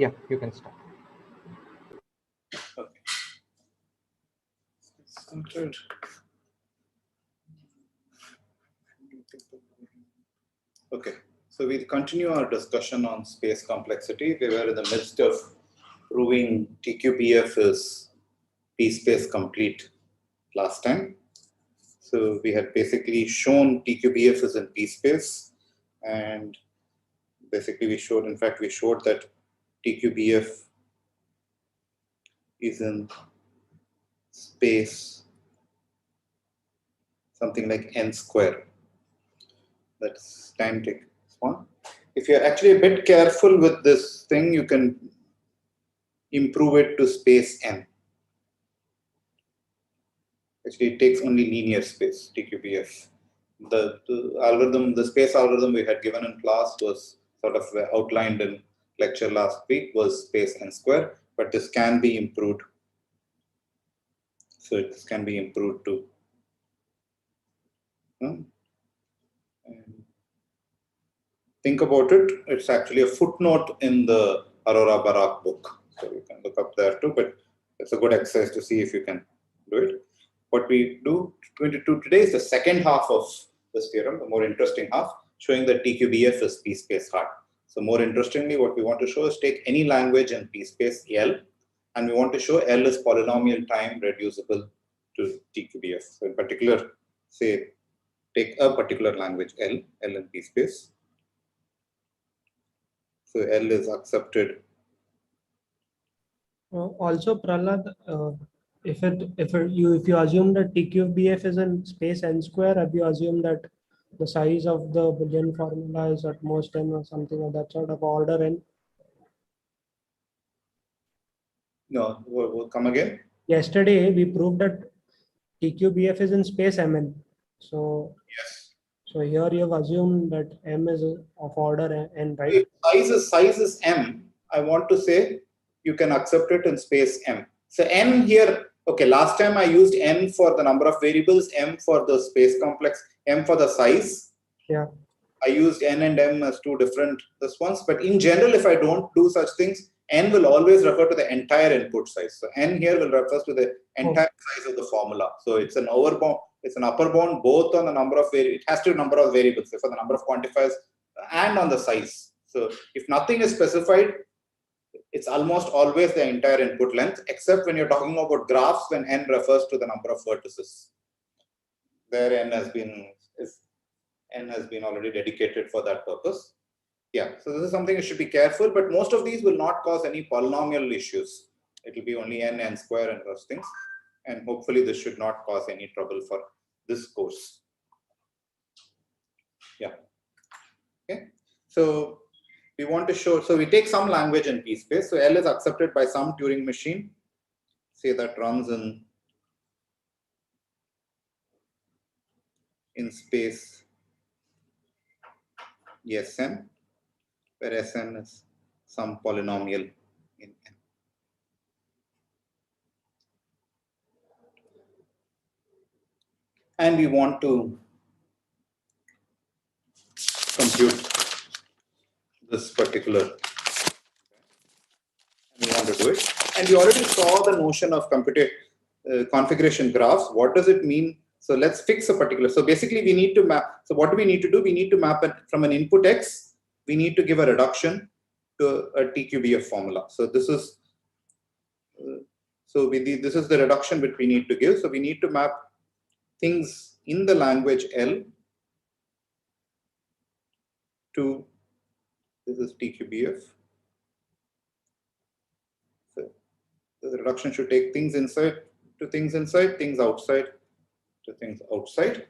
Yeah, you can start. Okay. Started. Okay, so we'll continue our discussion on space complexity. We were in the midst of proving TQBF is PSPACE-complete last time. So we had basically shown TQBF is in PSPACE, and basically we showed, in fact, we showed that TQBF is in space something like n square. That's time take one. If you're actually a bit careful with this thing, you can improve it to space n. Actually, it takes only linear space, TQBF. The algorithm, the space algorithm we had given in class was sort of outlined in lecture last week, was space n square, but this can be improved. So this can be improved to think about it. It's actually a footnote in the Aurora Barak book. So you can look up there too, but it's a good exercise to see if you can do it. What we do today is the second half of this theorem, the more interesting half, showing that TQBF is PSPACE hard. So more interestingly, what we want to show is take any language in PSPACE L, and we want to show L is polynomial time reducible to TQBF. So in particular, say, take a particular language L in PSPACE. So L is accepted. Also, Prahladh, if you assume that TQBF is in space n square, have you assumed that the size of the Boolean formula is at most n or something of that sort of order n? No, we'll come again. Yesterday we proved that TQBF is in space mn. So yes. So here you have assumed that m is of order n, right? If size is m, I want to say you can accept it in space m. So n here, okay, last time I used n for the number of variables, m for the space complex, m for the size. Yeah. I used n and m as two different ones, but in general, if I don't do such things, n will always refer to the entire input size. So n here will refer to the entire size of the formula. So it's an it's an upper bound both on the number of variables. It has to be number of variables, so for the number of quantifiers and on the size. So if nothing is specified, it's almost always the entire input length, except when you're talking about graphs, when n refers to the number of vertices. There n has been already dedicated for that purpose. Yeah, so this is something you should be careful, but most of these will not cause any polynomial issues. It will be only n square and those things. And hopefully this should not cause any trouble for this course. Yeah. Okay. So we want to show, so we take some language in PSPACE. So L is accepted by some Turing machine, say that runs in space Sn, where Sn is some polynomial in n. And we want to compute this particular, and we want to do it. And we already saw the notion of configuration graphs. What does it mean? So let's fix a particular. So basically, we need to map. So what do we need to do? We need to map it from an input x. We need to give a reduction to a TQBF formula. So this is this is the reduction which we need to give. So we need to map things in the language L to, this is TQBF. So the reduction should take things inside to things inside, things outside to things outside.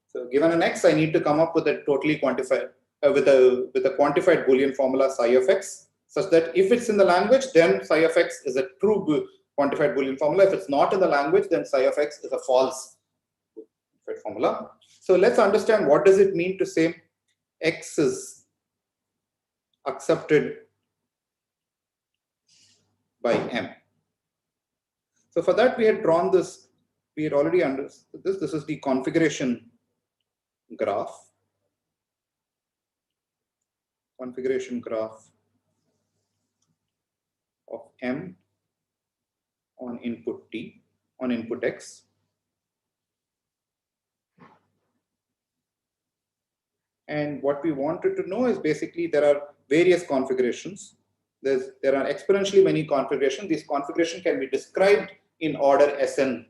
So given an x, I need to come up with a totally quantified, with a quantified Boolean formula psi of x, such that if it's in the language, then psi of x is a true quantified Boolean formula. If it's not in the language, then psi of x is a false formula. So let's understand, what does it mean to say x is accepted by m. So for that, we had drawn this, we had already understood this. This is the configuration graph. Configuration graph of M on input T, on input X. And what we wanted to know is basically there are various configurations. There are exponentially many configurations. These configurations can be described in order Sn.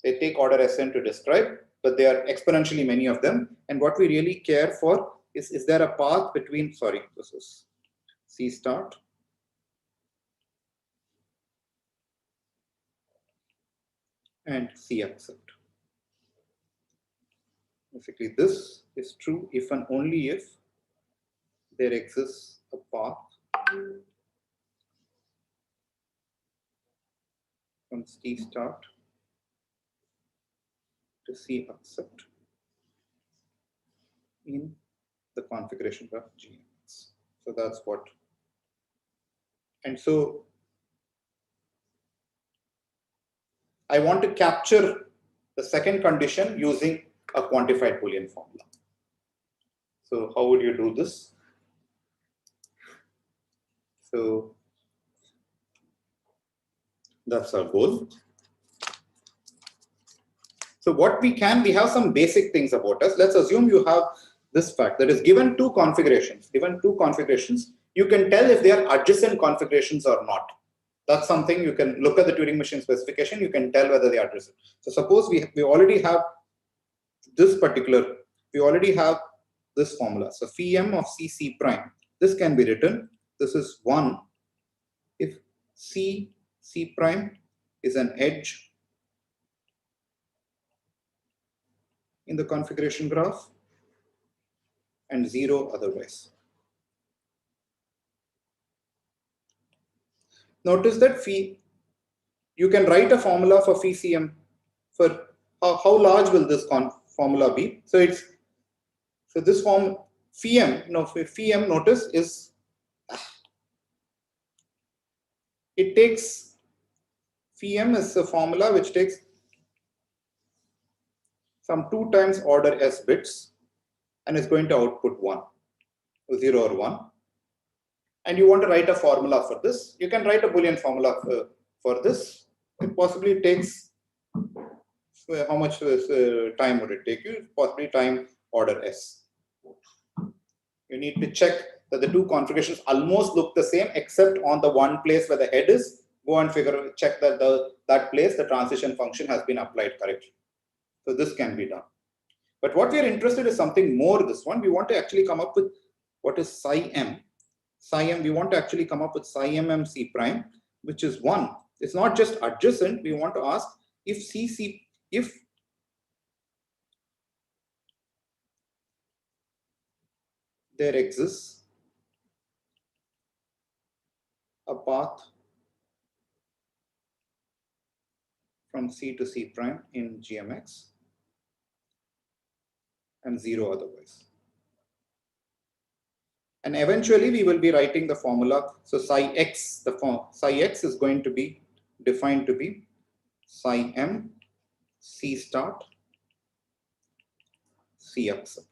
They take order Sn to describe, but there are exponentially many of them. And what we really care for is there a path between, sorry, this is C start and C accept. Basically, this is true if and only if there exists a path from C start to C accept in the configuration of GMX. So that's what. And so I want to capture the second condition using a quantified Boolean formula. So how would you do this? So that's our goal. So what we have some basic things about us. Let's assume you have this fact that is given two configurations. You can tell if they are adjacent configurations or not. That's something you can look at the Turing machine specification. You can tell whether they are adjacent. So suppose we already have this particular, we already have this formula. So phi m of C prime. This can be written. This is 1 if C prime is an edge in the configuration graph and 0 otherwise. Notice that phi, you can write a formula for phi cm for how large will this formula be. So it's, so this form phi m, phi m, notice is, it takes, phi m is a formula which takes some 2 times order s bits and is going to output 1, 0 or 1. And you want to write a formula for this. You can write a Boolean formula for this. It possibly takes, how much time would it take you? Possibly time order s. You need to check that the two configurations almost look the same, except on the one place where the head is. Go and check that that place the transition function has been applied correctly. So this can be done. But what we are interested in is something more. This one, we want to actually come up with what is psi m. Psi m, we want to actually come up with psi m C prime, which is 1. It's not just adjacent. We want to ask if there exists a path from C to C prime in GMX and 0 otherwise. And eventually we will be writing the formula. So psi x, psi x is going to be defined to be psi m C start C accept.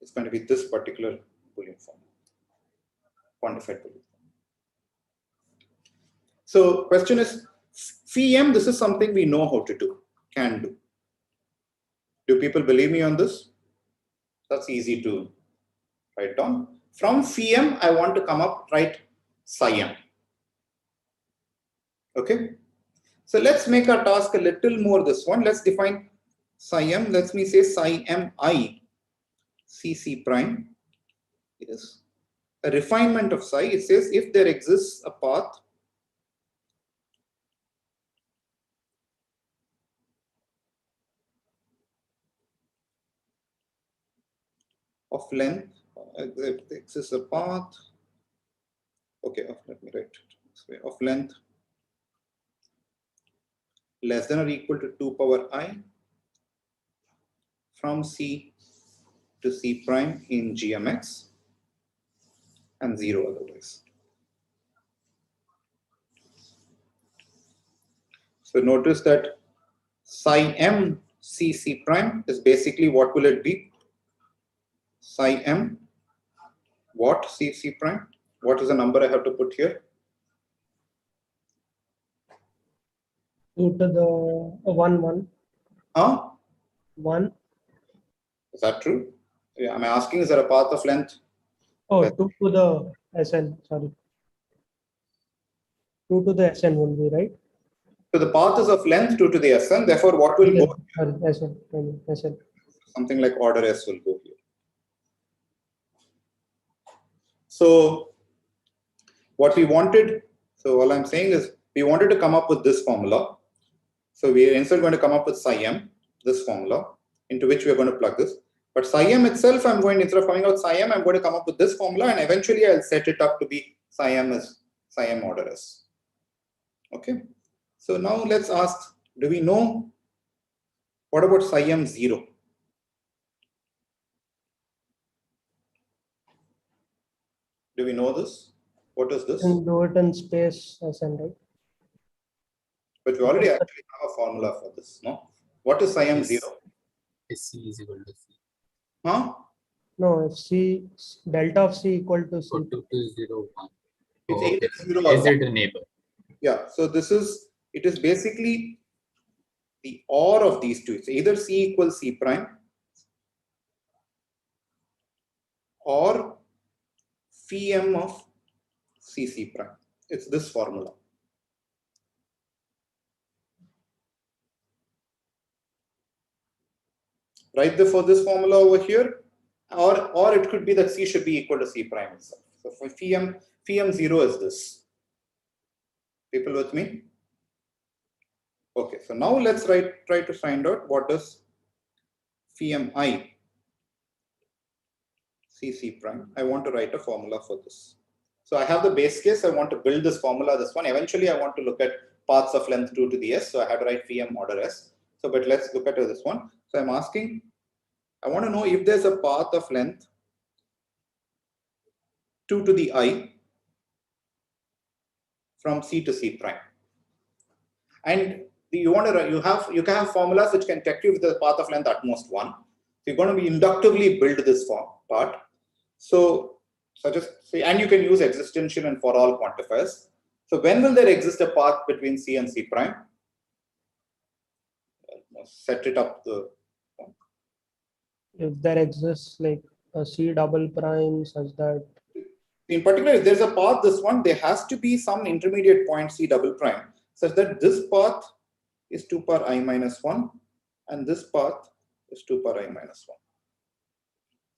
It's going to be this particular Boolean form, quantified Boolean form. So question is, phi m, this is something we know how to do, can do. Do people believe me on this? That's easy to write down. From phi m, I want to come up, write psi m. Okay. So let's make our task a little more this one. Let's define psi m. Let me say psi m I C prime is a refinement of psi. It says if there exists a path of length, there exists a path, okay, let me write it this way, of length less than or equal to 2 power I from C to C prime in GMX and 0 otherwise. So notice that psi m C prime is basically, what will it be? Psi m what C prime? what is the number I have to put here? 2 to the 1. Huh? 1. Is that true? Yeah, I'm asking, is there a path of length? Oh, Yes. 2 to the SN, sorry. 2 to the SN will be, right? So the path is of length 2 to the Sn, therefore what will go? Sorry, SN. Something like order S will go here. So what we wanted, so all I'm saying is we wanted to come up with this formula. So we are instead going to come up with psi m, this formula, into which we are going to plug this. But psi m itself, I'm going, instead of coming out psi m, I'm going to come up with this formula, and eventually I'll set it up to be psi m as psi m order S. Okay. So now let's ask, do we know, what about psi m 0? Do we know this? What is this? And do it in space SN, right? But we already actually have a formula for this, no? What is psi m 0? C is equal to C. Huh? No, if C, delta of C equal to C. So 2201. It's Oh, either okay. 0 or Is 1. it a neighbor? Yeah, so this is, it is basically the OR of these two. It's either C equals C prime or phi m of CC prime. It's this formula. Right for this formula over here, or it could be that C should be equal to C prime itself. So for phi m 0 is this. People with me? Okay, so now let's try to find out what is phi m I CC prime. I want to write a formula for this. So I have the base case. I want to build this formula, this one. Eventually, I want to look at paths of length 2 to the S. So I have to write phi m order S. So, but let's look at this one. So I'm asking, I want to know if there's a path of length 2 to the I from C to C prime. And you can have formulas which can tell you with the path of length at most 1. So you're going to be inductively build this part. So and you can use existential and for all quantifiers. So when will there exist a path between C and C prime? Set it up. If there exists like a C double prime such that. In particular, if there's a path, this one, there has to be some intermediate point C double prime such that this path is 2 power I minus 1 and this path is 2 power I minus 1.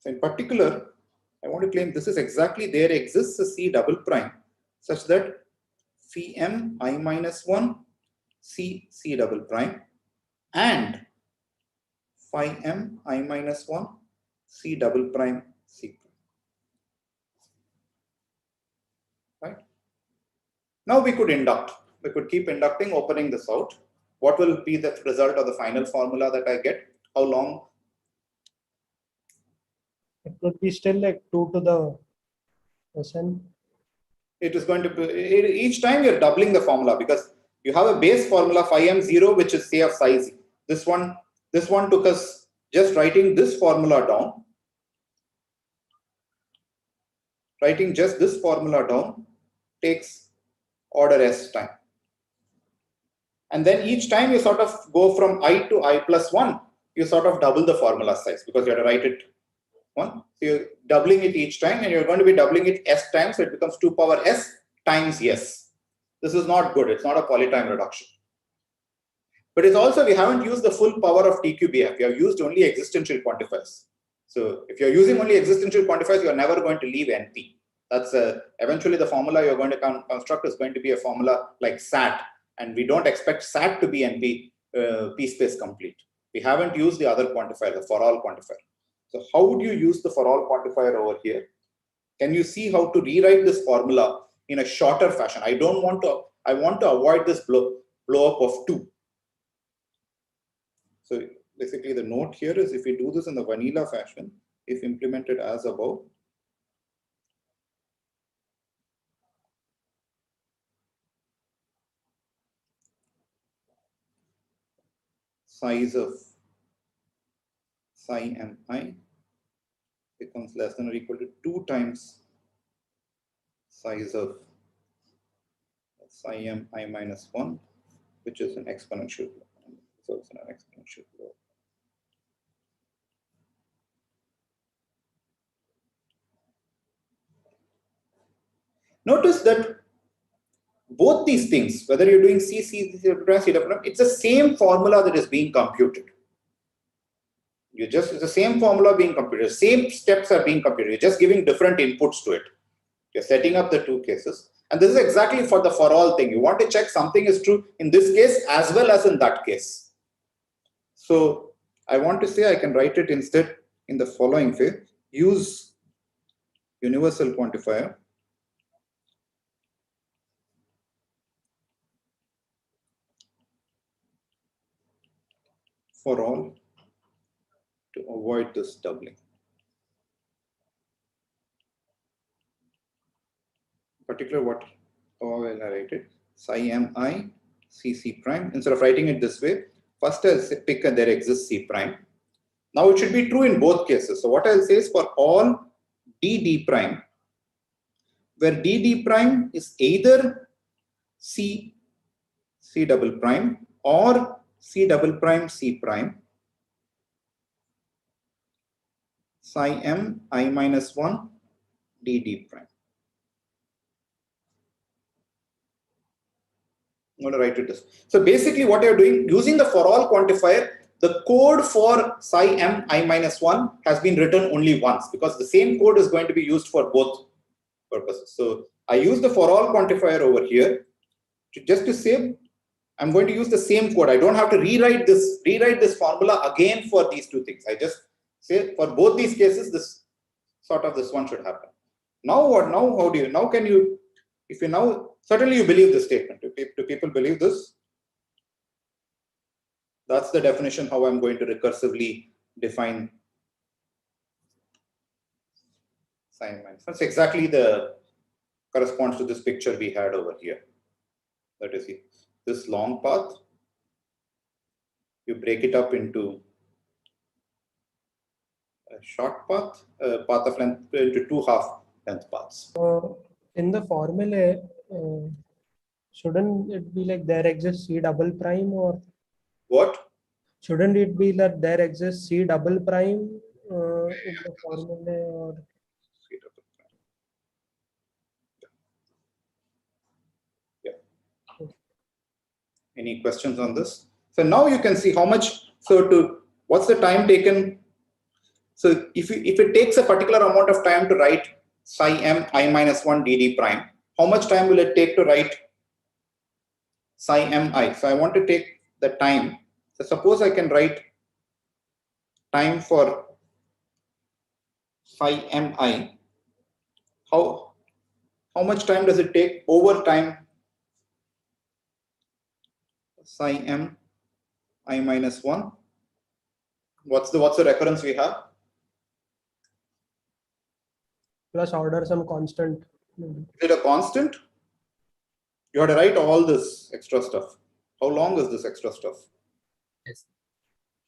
So in particular, I want to claim this is exactly there exists a C double prime such that phi m I minus 1 C double prime and phi m I minus 1 C double prime C prime. Right? Now we could induct. We could keep inducting, opening this out. What will be the result of the final formula that I get? How long? It would be still like 2 to the SN. It is going to be, each time you're doubling the formula because you have a base formula phi m 0, which is say of size. This one took us just writing this formula down. Writing just this formula down takes order S time. And then each time you sort of go from I to I plus 1, you sort of double the formula size because you have to write it 1. So you're doubling it each time and you're going to be doubling it S times. So it becomes 2 power S times S. This is not good. It's not a polytime reduction. But it's also, we haven't used the full power of TQBF. We have used only existential quantifiers. So if you're using only existential quantifiers, you're never going to leave NP. That's eventually the formula you're going to construct is going to be a formula like SAT. And we don't expect SAT to be NP PSPACE-complete. We haven't used the other quantifier, the for all quantifier. So how would you use the for all quantifier over here? Can you see how to rewrite this formula in a shorter fashion? I want to avoid this blow up of 2. So basically the note here is if we do this in the vanilla fashion, if implemented as above, size of psi mi becomes less than or equal to 2 times size of psi m I minus 1, which is an exponential. So it's an exponential growth. Notice that both these things, whether you're doing C, it's the same formula that is being computed. It's the same formula being computed, same steps are being computed. You're just giving different inputs to it. You're setting up the two cases. And this is exactly for the for all thing. You want to check something is true in this case as well as in that case. So I want to say I can write it instead in the following way. Use universal quantifier for all to avoid this doubling. Particular what, how will I write it? Psi m I c c prime. Instead of writing it this way, first I'll say pick and there exists c prime. Now it should be true in both cases. So what I'll say is for all d prime, where d prime is either c double prime or c double prime c prime, psi m I minus 1 d prime. I'm going to write it this. So basically what you're doing, using the for all quantifier, the code for psi m I minus 1 has been written only once because the same code is going to be used for both purposes. So I use the for all quantifier over here just to say I'm going to use the same code. I don't have to rewrite this formula again for these two things. I just say for both these cases, this one should happen. Now what? Now how do you? Now can you? If you now certainly you believe this statement. Do people believe this? That's the definition how I'm going to recursively define psi minus. That's exactly the corresponds to this picture we had over here. That is this long path. You break it up into a short path, path of length into two half length paths. In the formula, shouldn't it be like there exists C double prime, or what? Shouldn't it be that there exists C double prime in the formula, or C double prime. Yeah. Any questions on this? So now you can see how much. So what's the time taken? So if it takes a particular amount of time to write psi m I minus 1 d prime, how much time will it take to write psi m I? So I want to take the time. So suppose I can write time for psi m I. How much time does it take over time? Psi m I minus 1. What's the recurrence we have? plus order some constant? Is it a constant? You have to write all this extra stuff. How long is this extra stuff? Yes.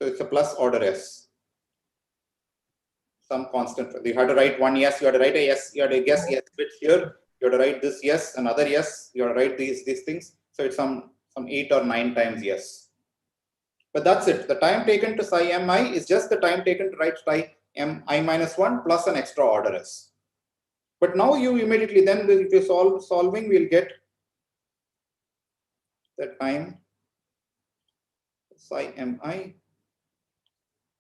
So it's a plus order s. Some constant. You have to write one yes, you have to write a yes, you have to guess yes bits here, you have to write this yes, another yes, you have to write these things. So it's some 8 or 9 times yes. But that's it. The time taken to psi mi is just the time taken to write psi m I minus 1 plus an extra order s. But now you immediately then if you solving, we'll get the time psi mi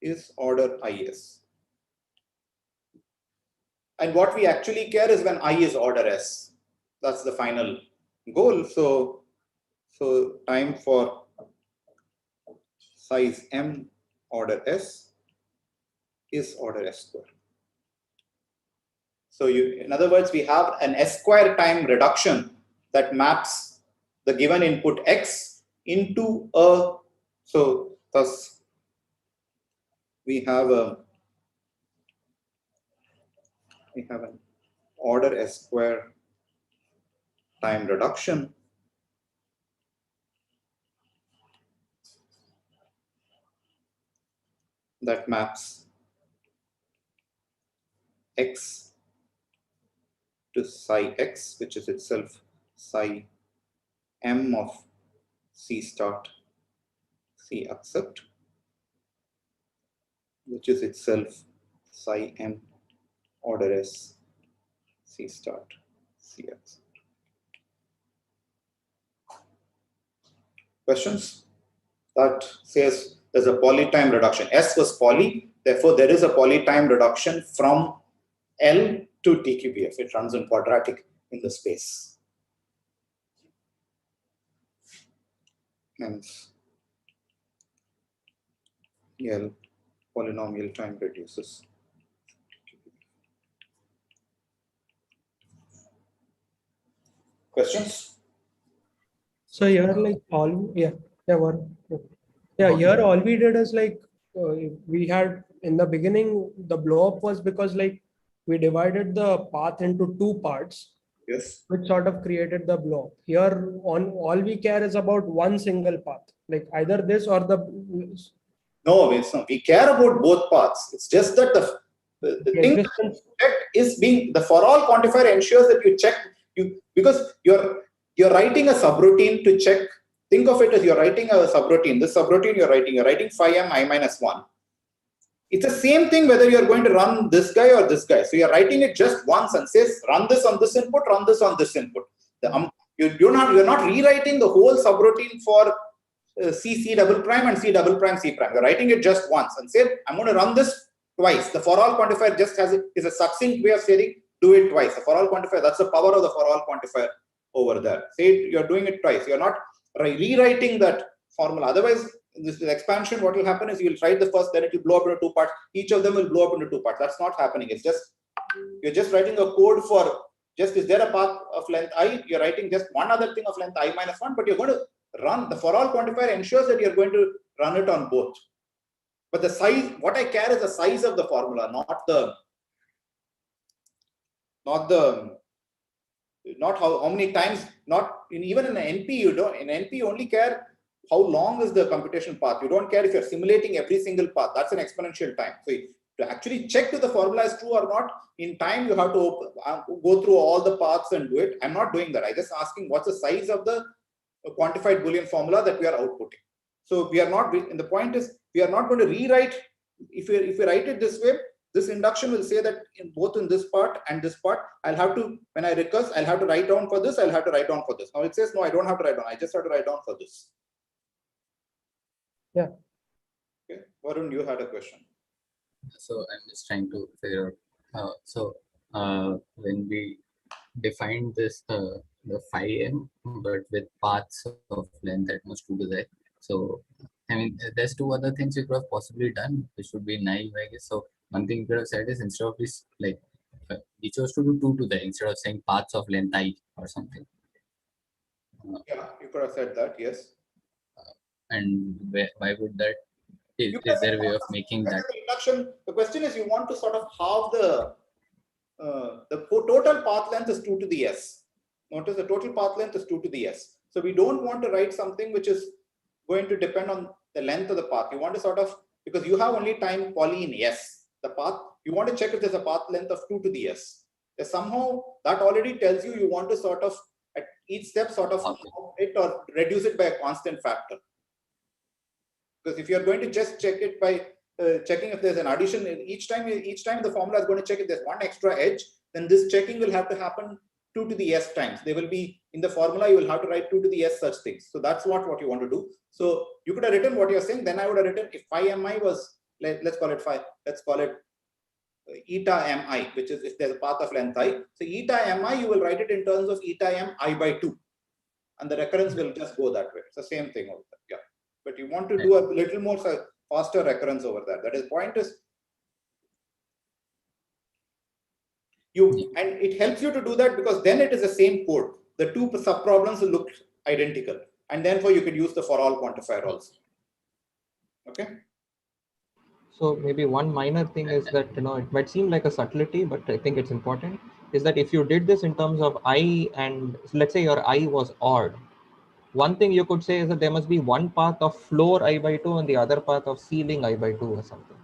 is order is. And what we actually care is when I is order s. That's the final goal. So time for size m order s is order s square. So in other words, we have an s square time reduction that maps the given input x into a. So thus we have an order s square time reduction that maps x to psi x, which is itself psi m of C start C accept, which is itself psi m order S C start C accept. Questions? That says there's a polytime reduction. S was poly, therefore there is a polytime reduction from L to TQBF. It runs in quadratic in the space. Hence, L polynomial time reduces. Questions? So here, like all, here all we did is like we had in the beginning the blow up was because like we divided the path into two parts, Yes. which sort of created the blow up. Here on all we care is about one single path, like either this or the. No, it's not. We care about both paths. It's just that the thing check is being the for all quantifier ensures that you check because you're writing a subroutine to check. Think of it as you're writing a subroutine. This subroutine you're writing phi m I minus 1. It's the same thing whether you're going to run this guy or this guy. So you're writing it just once and says run this on this input, run this on this input. You're not rewriting the whole subroutine for C double prime and C double prime C prime. You're writing it just once and say I'm going to run this twice. The for all quantifier just is a succinct way of saying do it twice. The for all quantifier, that's the power of the for all quantifier over there. Say you're doing it twice. You're not rewriting that formula. Otherwise, this expansion, what will happen is you will write the first, then it will blow up into two parts. Each of them will blow up into two parts. That's not happening. It's just you're just writing a code for just is there a path of length I? You're writing just one other thing of length I minus 1, but you're going to run the for all quantifier ensures that you're going to run it on both. But the size, what I care is the size of the formula, not how many times, even in an NP, you don't, in NP you only care how long is the computation path. You don't care if you're simulating every single path. That's an exponential time. So to actually check if the formula is true or not, in time you have to go through all the paths and do it. I'm not doing that. I'm just asking what's the size of the quantified Boolean formula that we are outputting. So we are not, and the point is we are not going to rewrite. If we write it this way, this induction will say that both in this part and this part, I'll have to, when I recurse, I'll have to write down for this, I'll have to write down for this. Now it says, no, I don't have to write down. I just have to write down for this. Yeah. Okay. Varun, you had a question. So I'm just trying to figure out. When we defined this, the phi m, but with paths of length at most 2 to the. So, I mean, there's two other things you could have possibly done, which would be naive, I guess. So, one thing you could have said is instead of this, like, we chose to do 2 to the instead of saying paths of length I or something. Yeah, you could have said that, yes. And why would that? Is there a way of making that? The question is, you want to sort of halve the total path length is 2 to the s. Notice the total path length is 2 to the s. So we don't want to write something which is going to depend on the length of the path. You want to sort of, because you have only time poly in s, the path, you want to check if there's a path length of 2 to the s. Somehow that already tells you want to sort of at each step sort of it or reduce it by a constant factor. Because if you're going to just check it by checking if there's an addition, each time the formula is going to check if there's one extra edge, then this checking will have to happen 2 to the s times. They will be in the formula, you will have to write 2 to the s such things. So that's what you want to do. So you could have written what you're saying, then I would have written if phi mi was, let's call it eta mi, which is if there's a path of length I. So eta mi, you will write it in terms of eta m I by 2. And the recurrence will just go that way. It's the same thing over there. Yeah. But you want to do a little more faster recurrence over there. That is, point is, and it helps you to do that because then it is the same code. The two sub problems will look identical, and therefore you could use the for all quantifier also. Okay. So maybe one minor thing is that, it might seem like a subtlety, but I think it's important, is that if you did this in terms of I, and let's say your I was odd, one thing you could say is that there must be one path of floor I by 2 and the other path of ceiling I by 2 or something.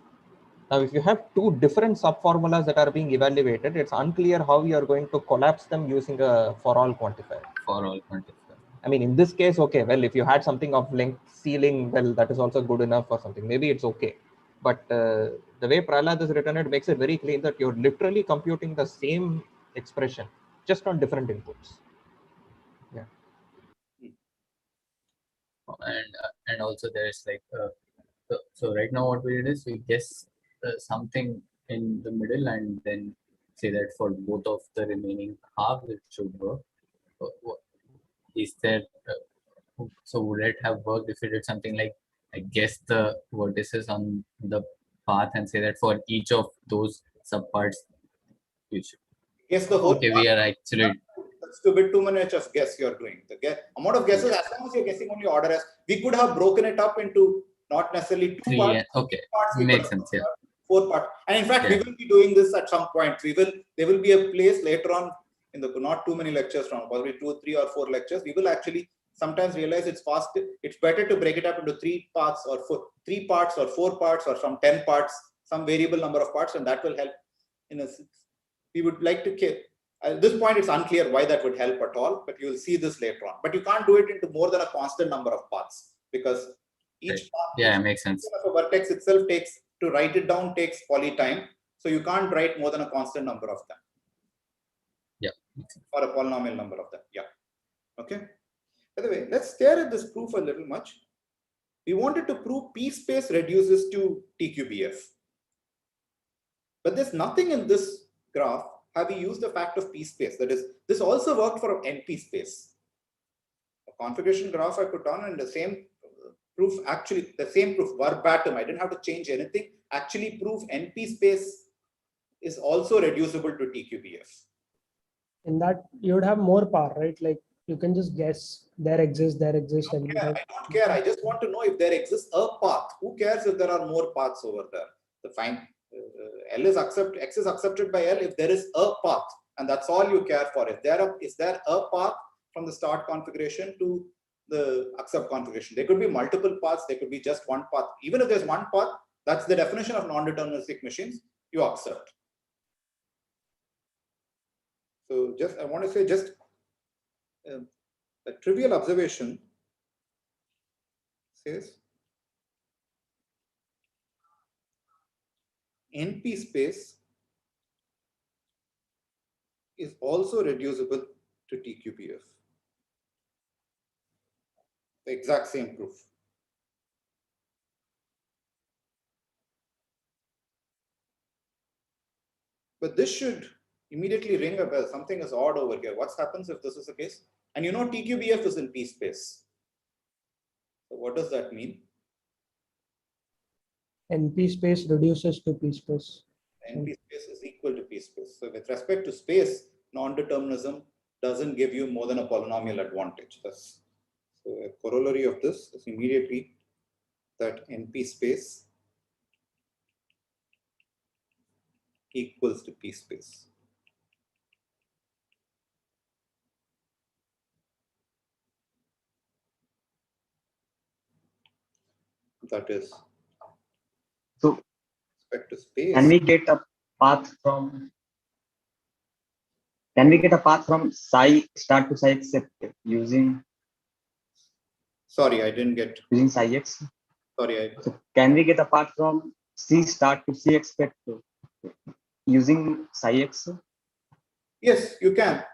Now, if you have two different subformulas that are being evaluated, it's unclear how you are going to collapse them using a for all quantifier. For all quantifier. I mean, in this case, okay, well, if you had something of length ceiling, well, that is also good enough or something. Maybe it's okay. But the way Prahladh has written it makes it very clear that you're literally computing the same expression, just on different inputs. Yeah. And also there's like so right now what we did is we guess something in the middle and then say that for both of the remaining halves it should work. Is there so would it have worked if we did something like I guess the vertices on the path and say that for each of those subparts you should Guess the whole okay path. we are actually That's a bit too much of guess you're doing. The amount of guesses, as long as you're guessing only order as, we could have broken it up into not necessarily two three parts, okay parts, makes sense, yeah. 4 parts. And in fact, we will be doing this at some point. There will be a place later on in the not too many lectures from probably 2, 3 or 4 lectures. We will actually sometimes realize it's better to break it up into 3 parts or 4 parts or some 10 parts, some variable number of parts, and that will help. We would like to at this point, it's unclear why that would help at all, but you will see this later on. But you can't do it into more than a constant number of paths because each path, makes sense. Of a vertex itself to write it down takes poly time. So you can't write more than a constant number of them. Yeah. Or a polynomial number of them. Yeah. Okay. By the way, let's stare at this proof a little much. We wanted to prove PSPACE reduces to TQBF. But there's nothing in this graph have we used the fact of PSPACE. That is, this also worked for NP-space. A configuration graph I put on and the same proof, actually the same proof verbatim. I didn't have to change anything. Actually prove NP-space is also reducible to TQBF. In that, you would have more power, right? Like you can just guess there exists. I don't care. I just want to know if there exists a path. Who cares if there are more paths over there? The fine. L is X is accepted by L if there is a path, and that's all you care for. Is there a path from the start configuration to the accept configuration? There could be multiple paths. There could be just one path. Even if there's one path, that's the definition of non-deterministic machines. You accept. So I want to say just a trivial observation says NP-space is also reducible to TQBF. The exact same proof. But this should immediately ring a bell. Something is odd over here. What happens if this is the case? And you know TQBF is in PSPACE. So what does that mean? NP-space reduces to PSPACE. NP-space is equal to PSPACE. So with respect to space, non-determinism doesn't give you more than a polynomial advantage. So a corollary of this is immediately that NP-space equals to PSPACE. That is, so respect to space. Can we get a path from psi start to psi except using? Sorry, I didn't get. Using psi x. Sorry, So can we get a path from C start to C expect using psi x? Yes, you can.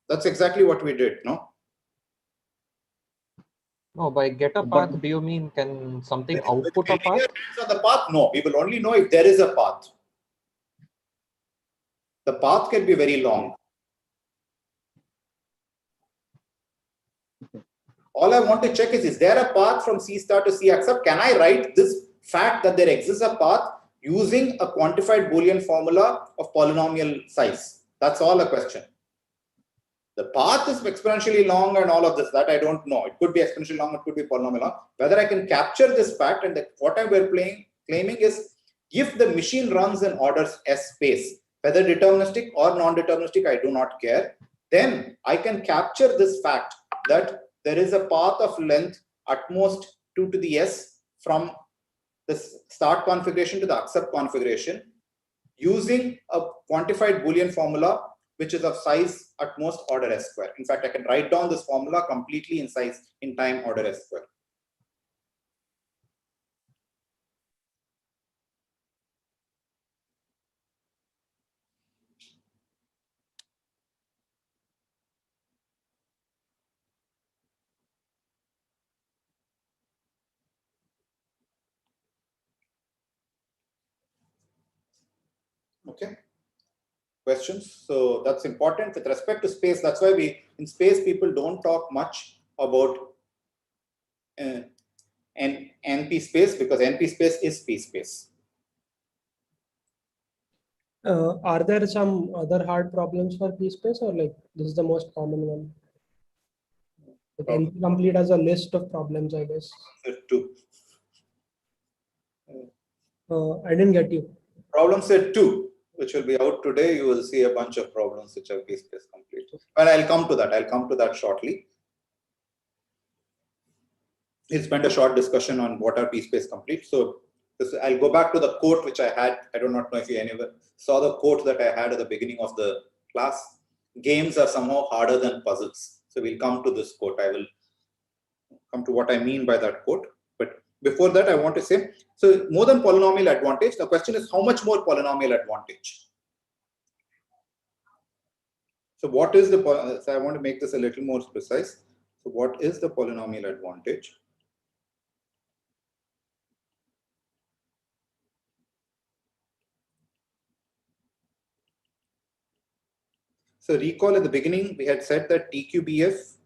That's exactly what we did, no? No, by get a path, do you mean can something output a path? On the path? No, we will only know if there is a path. The path can be very long. All I want to check is there a path from C star to C accept? Can I write this fact that there exists a path using a quantified Boolean formula of polynomial size? That's all a question. The path is exponentially long and all of this, that I don't know. It could be exponentially long, it could be polynomial long. Whether I can capture this fact, and what we're claiming is if the machine runs in orders S space, whether deterministic or non-deterministic, I do not care, then I can capture this fact that there is a path of length at most 2 to the S from the start configuration to the accept configuration using a quantified Boolean formula, which is of size at most order s square. In fact, I can write down this formula completely in size in time order s square. Okay. Questions? So that's important with respect to space. That's why in space people don't talk much about NP space, because NP space is P space. Are there some other hard problems for PSPACE, or like this is the most common one? Like NP complete has a list of problems, I guess. Two. I didn't get you. Problem set 2, which will be out today. You will see a bunch of problems which are PSPACE-complete. But I'll come to that. I'll come to that shortly. We'll spend a short discussion on what are PSPACE-complete. So I'll go back to the quote which I had. I do not know if you anyone saw the quote that I had at the beginning of the class. Games are somehow harder than puzzles. So we'll come to this quote. I will come to what I mean by that quote. But before that, I want to say, so more than polynomial advantage, the question is how much more polynomial advantage? So what is the, so I want to make this a little more precise. So what is the polynomial advantage? So recall at the beginning, we had said that TQBF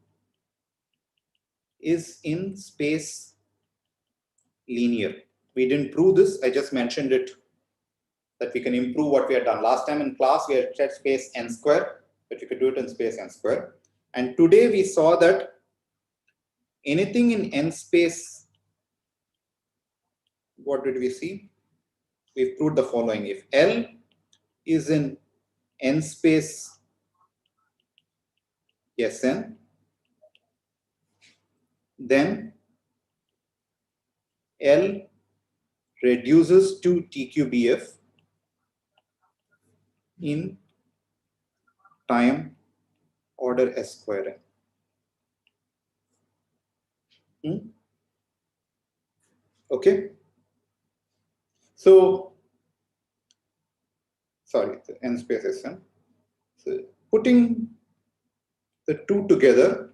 is in space linear. We didn't prove this. I just mentioned it, that we can improve what we had done. Last time in class, we had said space n square, but we could do it in space n square. And today we saw that anything in n space, what did we see? We've proved the following. If L is in n space Sn, then L reduces to TQBF in time order s square n. Okay. So, sorry, the n space Sn. So putting the two together,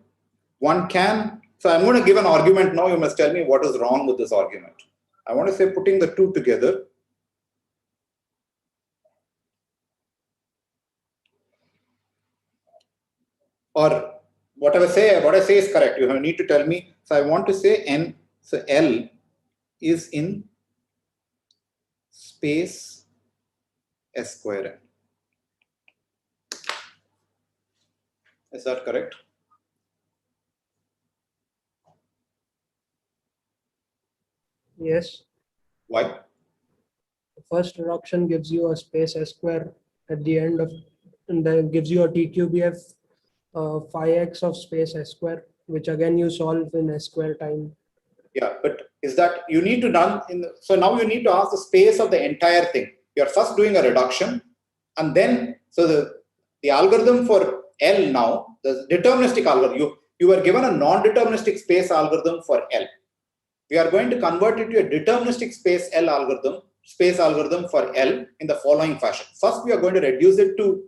one can, so I'm going to give an argument now. You must tell me what is wrong with this argument. I want to say putting the two together, or what I say is correct. You need to tell me. So I want to say n, so L is in space s square n. Is that correct? Yes. Why? The first reduction gives you a space s square at the end of, and then gives you a TQBF phi x of space s square, which again you solve in s square time. Yeah, but is that you need to done in the, so now you need to ask the space of the entire thing. You're first doing a reduction, and then so the algorithm for L now, the deterministic algorithm, you were given a non-deterministic space algorithm for L. We are going to convert it to a deterministic space algorithm for L in the following fashion. First, we are going to reduce it to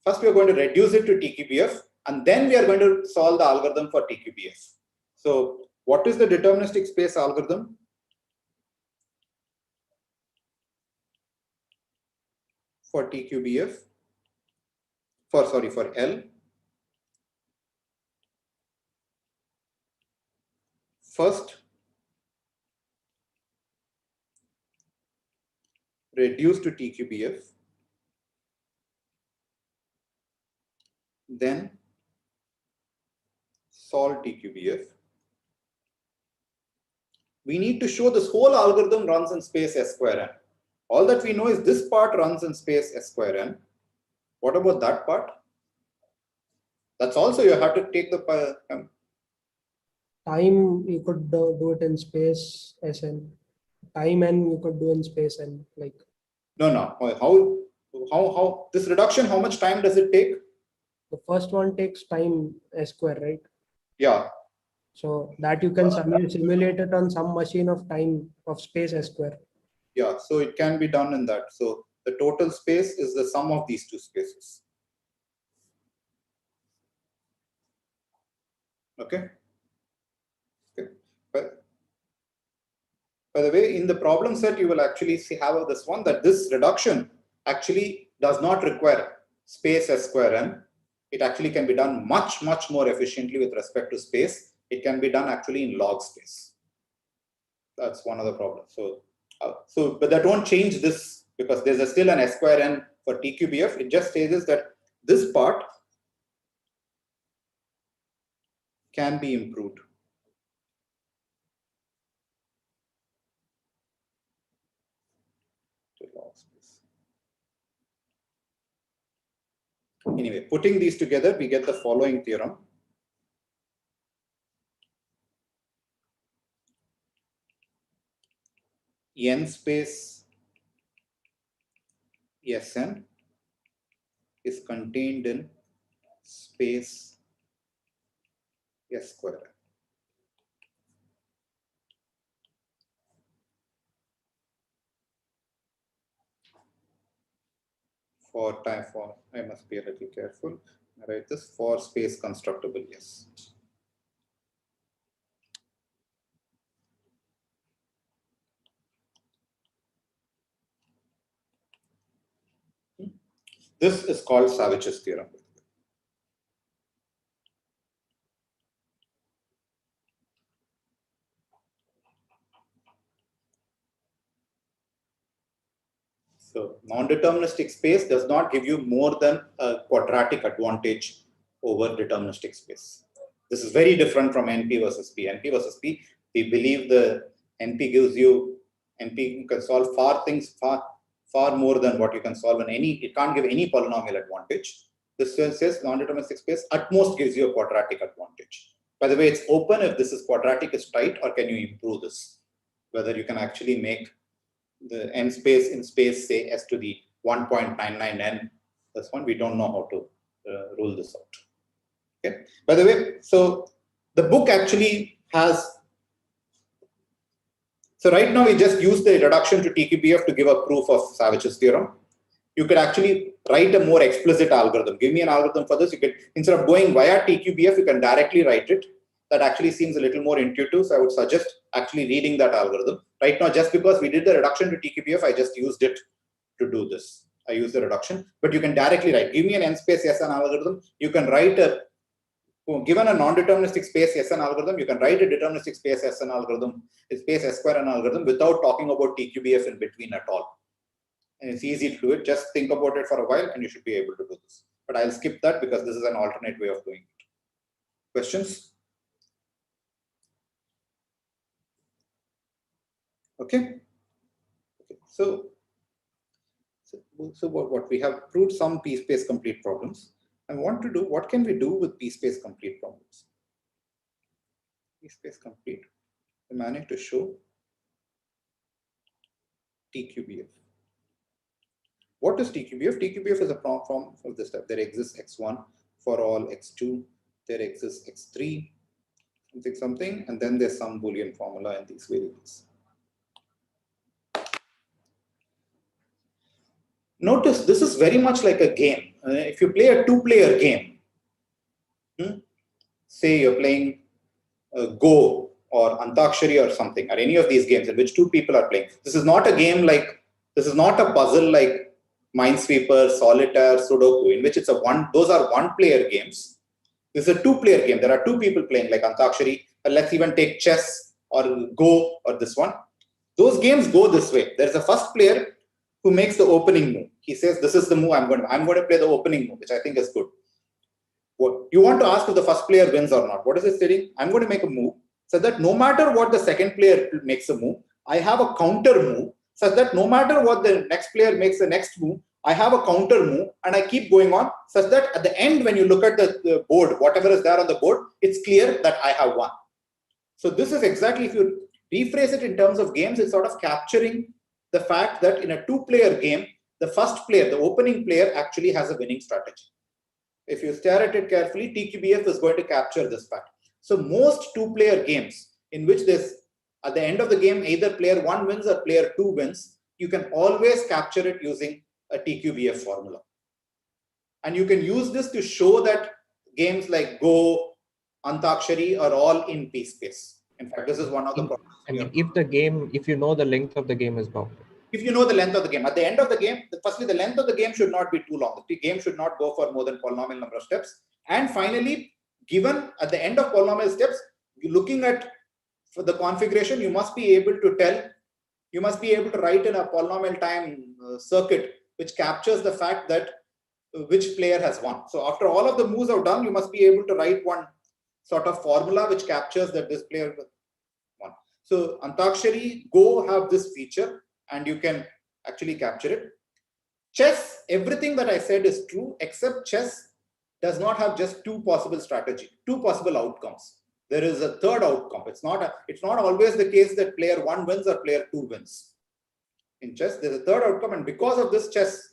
TQBF, and then we are going to solve the algorithm for TQBF. So what is the deterministic space algorithm? For TQBF, for L. First, reduce to TQBF, then solve TQBF. We need to show this whole algorithm runs in space s square n. All that we know is this part runs in space s square n. What about that part? That's also you have to take the Time you could do it in space Sn. time n you could do in space n, like. No. How this reduction? How much time does it take? The first one takes time s square, right? Yeah. So that you can simulate it on some machine of time of space s square. Yeah. So it can be done in that. So the total space is the sum of these two spaces. Okay. But by the way, in the problem set, you will actually see have this one that this reduction actually does not require space s square n. It actually can be done much more efficiently with respect to space. It can be done actually in log space. That's one of the problems. But that won't change this because there's still an s square n for TQBF. It just says that this part can be improved. Anyway, putting these together, we get the following theorem. N space Sn is contained in space S square. I must be a little careful. I write this for space constructible, yes. This is called Savitch's theorem. So non-deterministic space does not give you more than a quadratic advantage over deterministic space. This is very different from NP versus P. NP versus P, we believe the NP gives you, NP can solve far more than what you can solve in any, it can't give any polynomial advantage. This says non-deterministic space at most gives you a quadratic advantage. By the way, it's open if this is quadratic is tight, or can you improve this? Whether you can actually make the n space in space say s to the 1.99n. That's one we don't know how to rule this out. Okay. By the way, so the book actually has. So right now we just use the reduction to TQBF to give a proof of Savitch's theorem. You could actually write a more explicit algorithm. Give me an algorithm for this. You could, instead of going via TQBF, you can directly write it. That actually seems a little more intuitive. So I would suggest actually reading that algorithm. Right now, just because we did the reduction to TQBF, I just used it to do this. I use the reduction, but you can directly write. Give me an n space Sn algorithm. You can write a, given a non-deterministic space Sn algorithm, you can write a deterministic space Sn algorithm, space S square n algorithm without talking about TQBF in between at all. And it's easy to do it. Just think about it for a while and you should be able to do this. But I'll skip that because this is an alternate way of doing it. Questions? Okay. So what we have proved some PSPACE complete problems. I want to do, what can we do with PSPACE complete problems? PSPACE complete. We managed to show TQBF. What is TQBF? TQBF is a form of this type. There exists x1 for all x2. There exists x3, something, and then there's some Boolean formula in these variables. Notice this is very much like a game. If you play a two-player game, say you're playing Go or Antakshari or something, or any of these games in which two people are playing. This is not a game like, this is not a puzzle like Minesweeper, Solitaire, Sudoku, in which it's those are one-player games. This is a two-player game. There are two people playing like Antakshari, or let's even take chess or Go or this one. Those games go this way. There's a first player who makes the opening move. He says, this is the move I'm going to play the opening move, which I think is good. What you want to ask if the first player wins or not. What is it saying? I'm going to make a move so that no matter what the second player makes a move, I have a counter move such that no matter what the next player makes the next move, I have a counter move, and I keep going on such that at the end, when you look at the board, whatever is there on the board, it's clear that I have won. So this is exactly, if you Rephrase it in terms of games, it's sort of capturing the fact that in a two-player game, the first player, the opening player, actually has a winning strategy. If you stare at it carefully, TQBF is going to capture this fact. So most two-player games in which there's, at the end of the game, either player 1 wins or player 2 wins, you can always capture it using a TQBF formula. And you can use this to show that games like Go, Antakshari are all in PSPACE. In fact, this is one of the problems. I mean, if you know the length of the game is bounded. If you know the length of the game, at the end of the game, firstly, the length of the game should not be too long. The game should not go for more than polynomial number of steps. And finally, given at the end of polynomial steps, looking at for the configuration, you must be able to tell, you must be able to write in a polynomial time circuit, which captures the fact that which player has won. So after all of the moves are done, you must be able to write one sort of formula which captures that this player won. So Antakshari, Go have this feature, and you can actually capture it. Chess, everything that I said is true, except chess does not have just two possible strategy, two possible outcomes. There is a third outcome. It's not always the case that player 1 wins or player 2 wins. In chess, there's a third outcome, and because of this, chess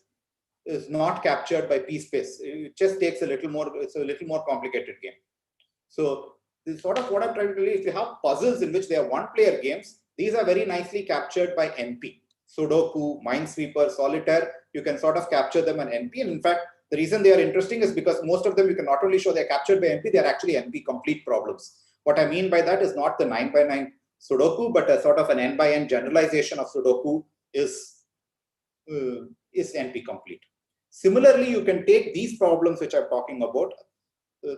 is not captured by PSPACE. Chess takes a little more, it's a little more complicated game. So this is sort of what I'm trying to tell you. If you have puzzles in which they are one-player games, these are very nicely captured by NP. Sudoku, Minesweeper, Solitaire, you can sort of capture them on NP. And in fact, the reason they are interesting is because most of them you can not only show they're captured by NP, they're actually NP-complete problems. What I mean by that is not the 9x9 Sudoku, but a sort of an n-by-n generalization of Sudoku is NP-complete. Similarly, you can take these problems which I'm talking about,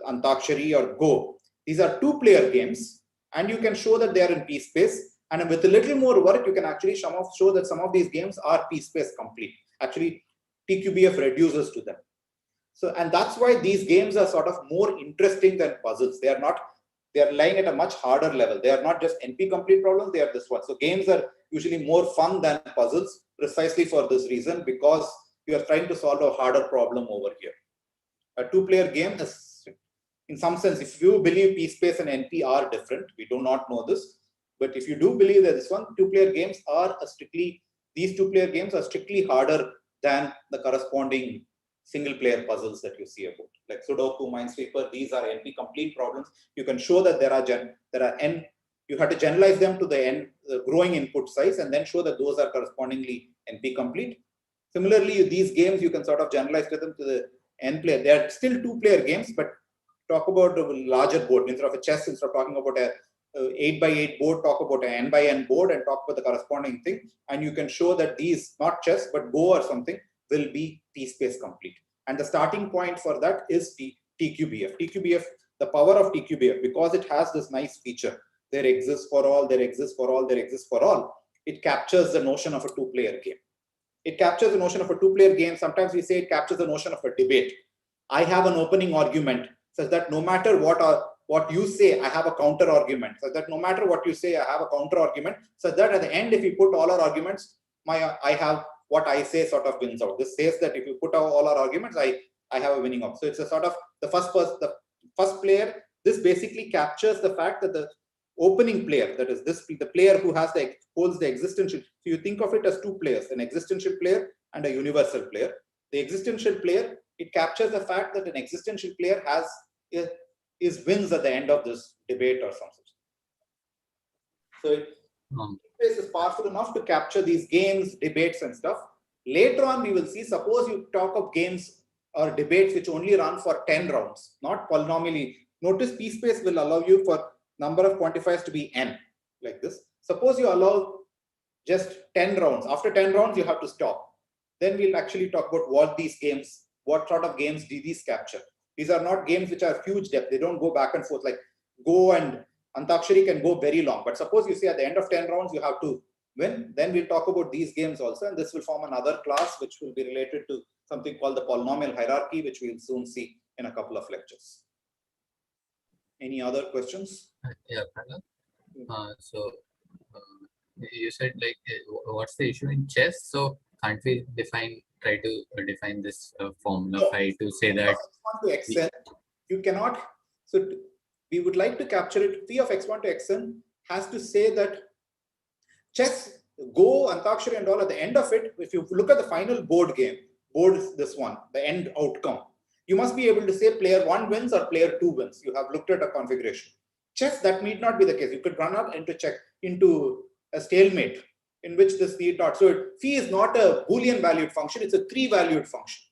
Antakshari or Go. These are two-player games, and you can show that they are in PSPACE. And with a little more work, you can actually show that some of these games are PSPACE-complete. Actually, TQBF reduces to them. So, and that's why these games are sort of more interesting than puzzles. They are lying at a much harder level. They are not just NP-complete problems, they are this one. So games are usually more fun than puzzles, precisely for this reason, because you are trying to solve a harder problem over here. A two-player game is, in some sense, if you believe PSPACE and NP are different, we do not know this, but if you do believe that this one, two-player games are these two-player games are strictly harder than the corresponding single-player puzzles that you see about. Like Sudoku, Minesweeper, these are NP-complete problems. You can show that there are n, you have to generalize them to the growing input size and then show that those are correspondingly NP-complete. Similarly, these games, you can sort of generalize them to the n-player. They are still two-player games, but talk about a larger board. Instead of a chess, instead of talking about a 8x8 board, talk about an n-by-n board and talk about the corresponding thing. And you can show that these, not chess, but Go or something, will be PSPACE-complete. And the starting point for that is TQBF. TQBF, the power of TQBF, because it has this nice feature, there exists for all, there exists for all, there exists for all. It captures the notion of a two-player game. It captures the notion of a two-player game. Sometimes we say it captures the notion of a debate. I have an opening argument such that no matter what you say, I have a counter argument. So that no matter what you say, I have a counter argument. So that at the end, if you put all our arguments, I have what I say sort of wins out. This says that if you put out all our arguments, I have a winning out. So it's a sort of the first player. This basically captures the fact that the opening player, that is the player who holds the existential. So you think of it as two players, an existential player and a universal player. The existential player, it captures the fact that an existential player wins at the end of this debate or something. So PSPACE is powerful enough to capture these games, debates and stuff. Later on, we will see, suppose you talk of games or debates which only run for 10 rounds, not polynomially. Notice PSPACE will allow you for number of quantifiers to be n, like this. Suppose you allow just 10 rounds. After 10 rounds, you have to stop. Then we'll actually talk about what sort of games do these capture. These are not games which are huge depth. They don't go back and forth. Like Go and Antakshari can go very long. But suppose you say at the end of 10 rounds, you have to win. Then we'll talk about these games also. And this will form another class which will be related to something called the polynomial hierarchy, which we'll soon see in a couple of lectures. Any other questions? Yeah, Prahladh. You said like, what's the issue in chess? So can't we try to define this formula phi to say that to xn, you cannot. So we would like to capture it. Phi of x1 to xn has to say that chess, Go, Antakshari and all, at the end of it, if you look at the final board game, board is this one, the end outcome, you must be able to say player 1 wins or player 2 wins. You have looked at a configuration. Chess, that need not be the case. You could run out into a stalemate in which this need not. So phi is not a Boolean valued function, it's a 3-valued function.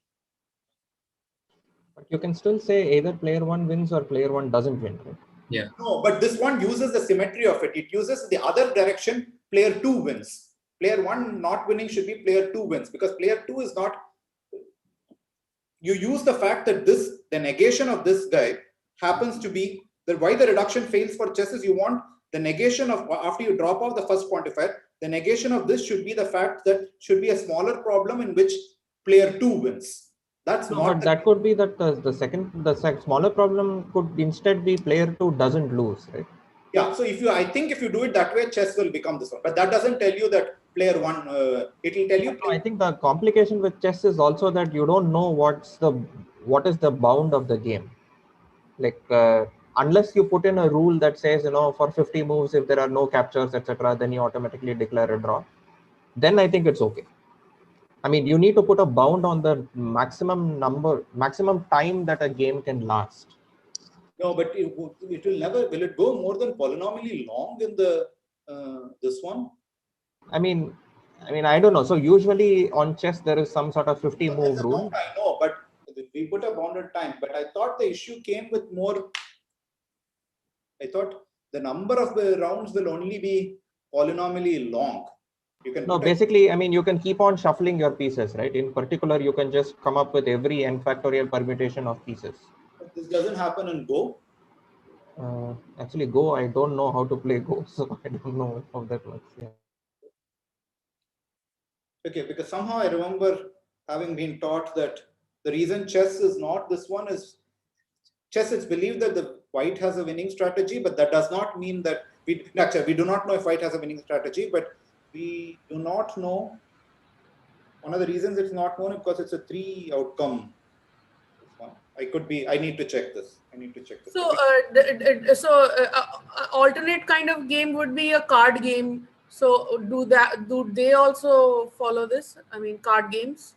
But you can still say either player 1 wins or player 1 doesn't win, right? Yeah. No, but this one uses the symmetry of it. It uses the other direction, player 2 wins. Player 1 not winning should be player 2 wins, because player 2 is not. You use the fact that the negation of this guy happens to be that why the reduction fails for chess is you want the negation of, after you drop off the first quantifier, the negation of this should be the fact that should be a smaller problem in which player 2 wins. That's No, not. but that could be that the smaller problem could instead be player 2 doesn't lose, right? Yeah, so I think if you do it that way, chess will become this one. But that doesn't tell you that player 1, it will tell you. No, I think the complication with chess is also that you don't know what is the bound of the game. Like unless you put in a rule that says, for 50 moves, if there are no captures, etc., then you automatically declare a draw. Then I think it's okay. I mean, you need to put a bound on the maximum time that a game can last. No, but it will never, will it go more than polynomially long in the this one? I mean, I don't know. So usually on chess, there is some sort of 50 move rule. I know, but we put a bounded time. But I thought the issue came with more. I thought the number of the rounds will only be polynomially long. You can basically, you can keep on shuffling your pieces, right? In particular, you can just come up with every n factorial permutation of pieces. But this doesn't happen in Go. Actually, Go, I don't know how to play Go, so I don't know how that works. Yeah. Okay, because somehow I remember having been taught that the reason chess is not this one is chess. It's believed that the white has a winning strategy, but that does not mean that we do not know if white has a winning strategy, but we do not know. One of the reasons it's not known is because it's a 3 outcome. This one. I need to check this. So, alternate kind of game would be a card game. So do they also follow this? I mean, card games?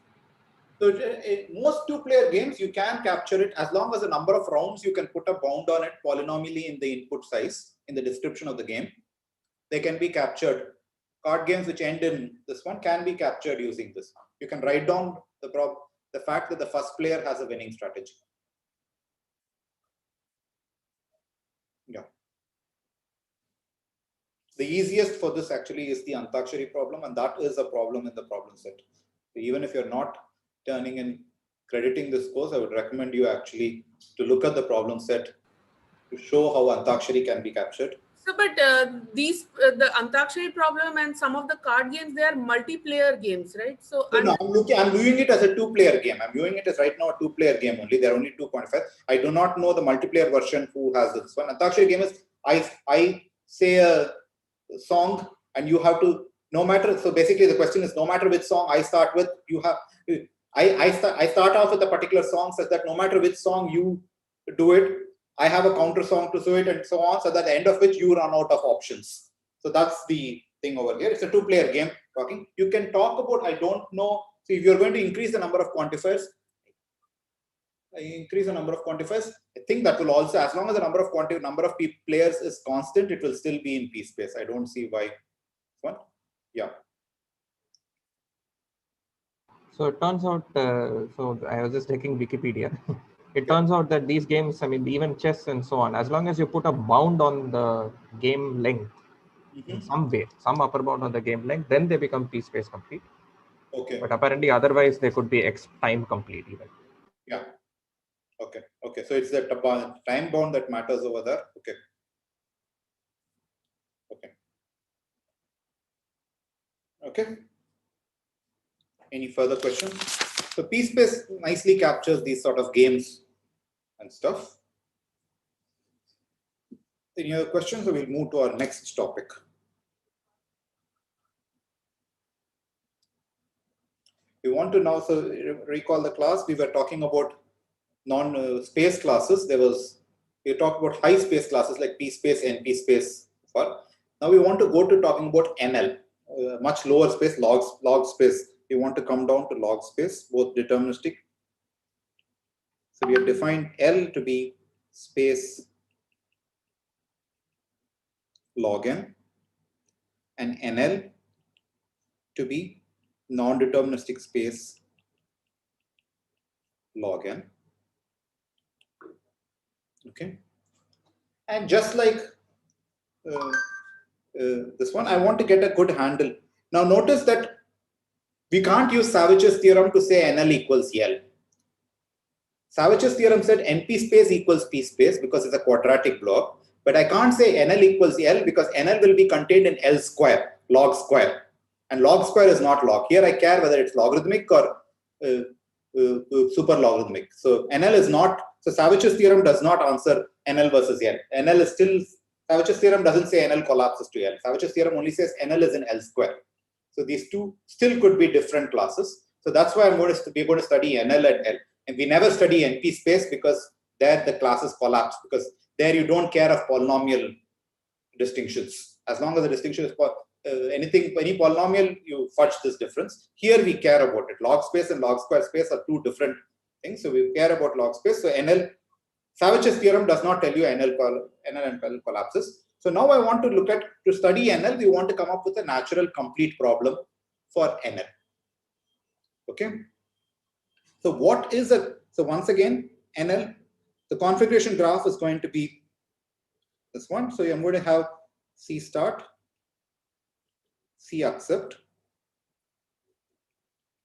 So most 2-player games, you can capture it as long as the number of rounds you can put a bound on it polynomially in the input size in the description of the game. They can be captured. Card games which end in this one can be captured using this one. You can write down the fact that the first player has a winning strategy. Yeah. The easiest for this actually is the Antakshari problem, and that is a problem in the problem set. So even if you're not turning in crediting this course, I would recommend you actually to look at the problem set to show how Antakshari can be captured. So, but the Antakshari problem and some of the card games, they are multiplayer games, right? So no, I'm viewing it as a 2-player game. I'm viewing it as right now a 2-player game only. There are only 2.5. I do not know the multiplayer version who has this one. Antakshari game is I say a song and you have to, no matter, so basically the question is no matter which song I start with, you have, I start off with a particular song such that no matter which song you do it, I have a counter song to do it and so on, so that at the end of which you run out of options. So that's the thing over here. It's a 2-player game talking. You can talk about, I don't know, so if you're going to increase the number of quantifiers, I think that will also, as long as the number of players is constant, it will still be in PSPACE. I don't see why. One, yeah. So it turns out, so I was just taking Wikipedia. It turns out that these games, even chess and so on, as long as you put a bound on the game length in some way, some upper bound on the game length, then they become PSPACE complete. Okay. But apparently otherwise they could be time complete even. Yeah. Okay. Okay. So it's the time bound that matters over there. Okay. Okay. Okay. Any further questions? So PSPACE nicely captures these sort of games and stuff. Any other questions, or we'll move to our next topic? We want to now, so recall the class, we were talking about non-space classes. We talked about high space classes like PSPACE and PSPACE. Now we want to go to talking about NL. much lower space, log space. We want to come down to log space, both deterministic. So we have defined L to be space log n and NL to be non-deterministic space log n. Okay. And just like this one, I want to get a good handle. Now notice that we can't use Savitch's theorem to say NL equals L. Savitch's theorem said NP space equals P space because it's a quadratic block. But I can't say NL equals L because NL will be contained in L square, log square. And log square is not log. Here I care whether it's logarithmic or super logarithmic. So NL is not, so Savitch's theorem does not answer NL versus L. NL is still, Savitch's theorem doesn't say NL collapses to L. Savitch's theorem only says NL is in L square. So these two still could be different classes. So that's why we're going to study NL and L. And we never study NP space because there the classes collapse, because there you don't care of polynomial distinctions. As long as the distinction is any polynomial, you fudge this difference. Here we care about it. Log space and log square space are two different things. So we care about log space. So NL, Savitch's theorem does not tell you NL and L collapses. So now I want to look at, to study NL, we want to come up with a natural complete problem for NL. Okay. So what is a, so once again, NL, the configuration graph is going to be this one. So I'm going to have C start, C accept.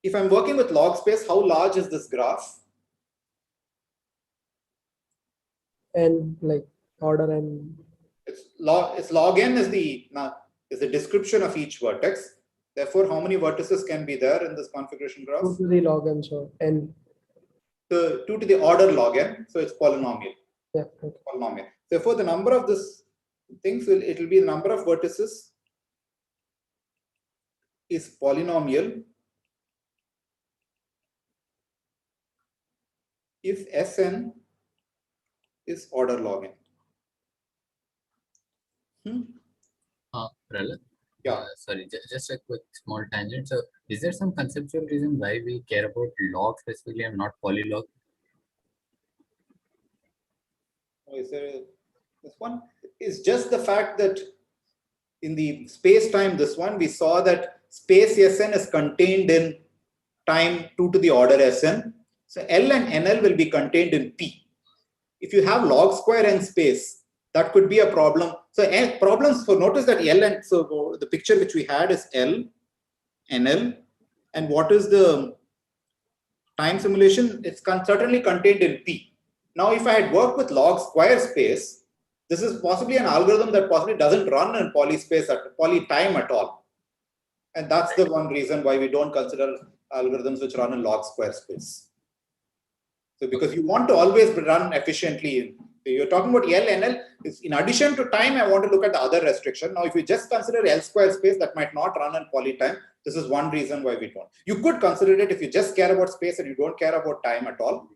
If I'm working with log space, how large is this graph? And like order and It's log n is the description of each vertex. Therefore, how many vertices can be there in this configuration graph? 2 to the log n, so n. So 2 to the order log n, so it's polynomial. Yeah. Okay. Polynomial. Therefore, the number of this things will, it will be the number of vertices is polynomial if Sn is order log n. Prahladh? Yeah. Sorry, just a quick small tangent. So, is there some conceptual reason why we care about log specifically and not polylog? Is there this one? Is just the fact that in the space-time, this one, we saw that space Sn is contained in time 2 to the order Sn. So L and NL will be contained in P. If you have log square n space, that could be a problem. So problems for, notice that L and, so the picture which we had is L, NL, and what is the time simulation? It's certainly contained in P. Now, if I had worked with log square space, this is possibly an algorithm that possibly doesn't run in poly space at poly time at all. And that's the one reason why we don't consider algorithms which run in log square space. So because you want to always run efficiently. You're talking about L, NL. In addition to time, I want to look at the other restriction. Now, if you just consider L square space, that might not run in poly time. This is one reason why we don't. You could consider it if you just care about space and you don't care about time at all.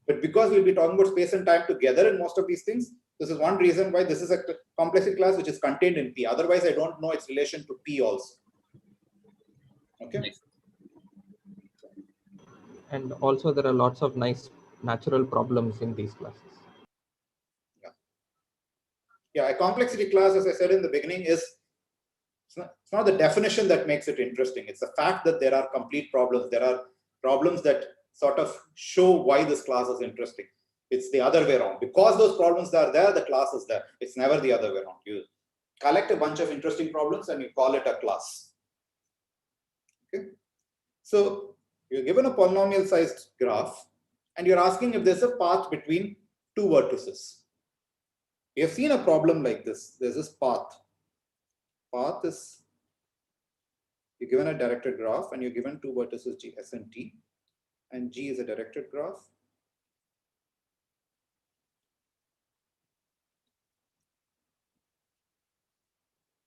But because we'll be talking about space and time together in most of these things, this is one reason why this is a complexity class which is contained in P. Otherwise, I don't know its relation to P also. Okay. And also there are lots of nice natural problems in these classes. Yeah, a complexity class, as I said in the beginning, is it's not the definition that makes it interesting. It's the fact that there are complete problems. There are problems that sort of show why this class is interesting. It's the other way around. Because those problems are there, the class is there. It's never the other way around. You collect a bunch of interesting problems and you call it a class. Okay. So you're given a polynomial sized graph and you're asking if there's a path between two vertices. We have seen a problem like this. There's this path. Path is, you're given a directed graph and you're given two vertices G, S and T, and G is a directed graph.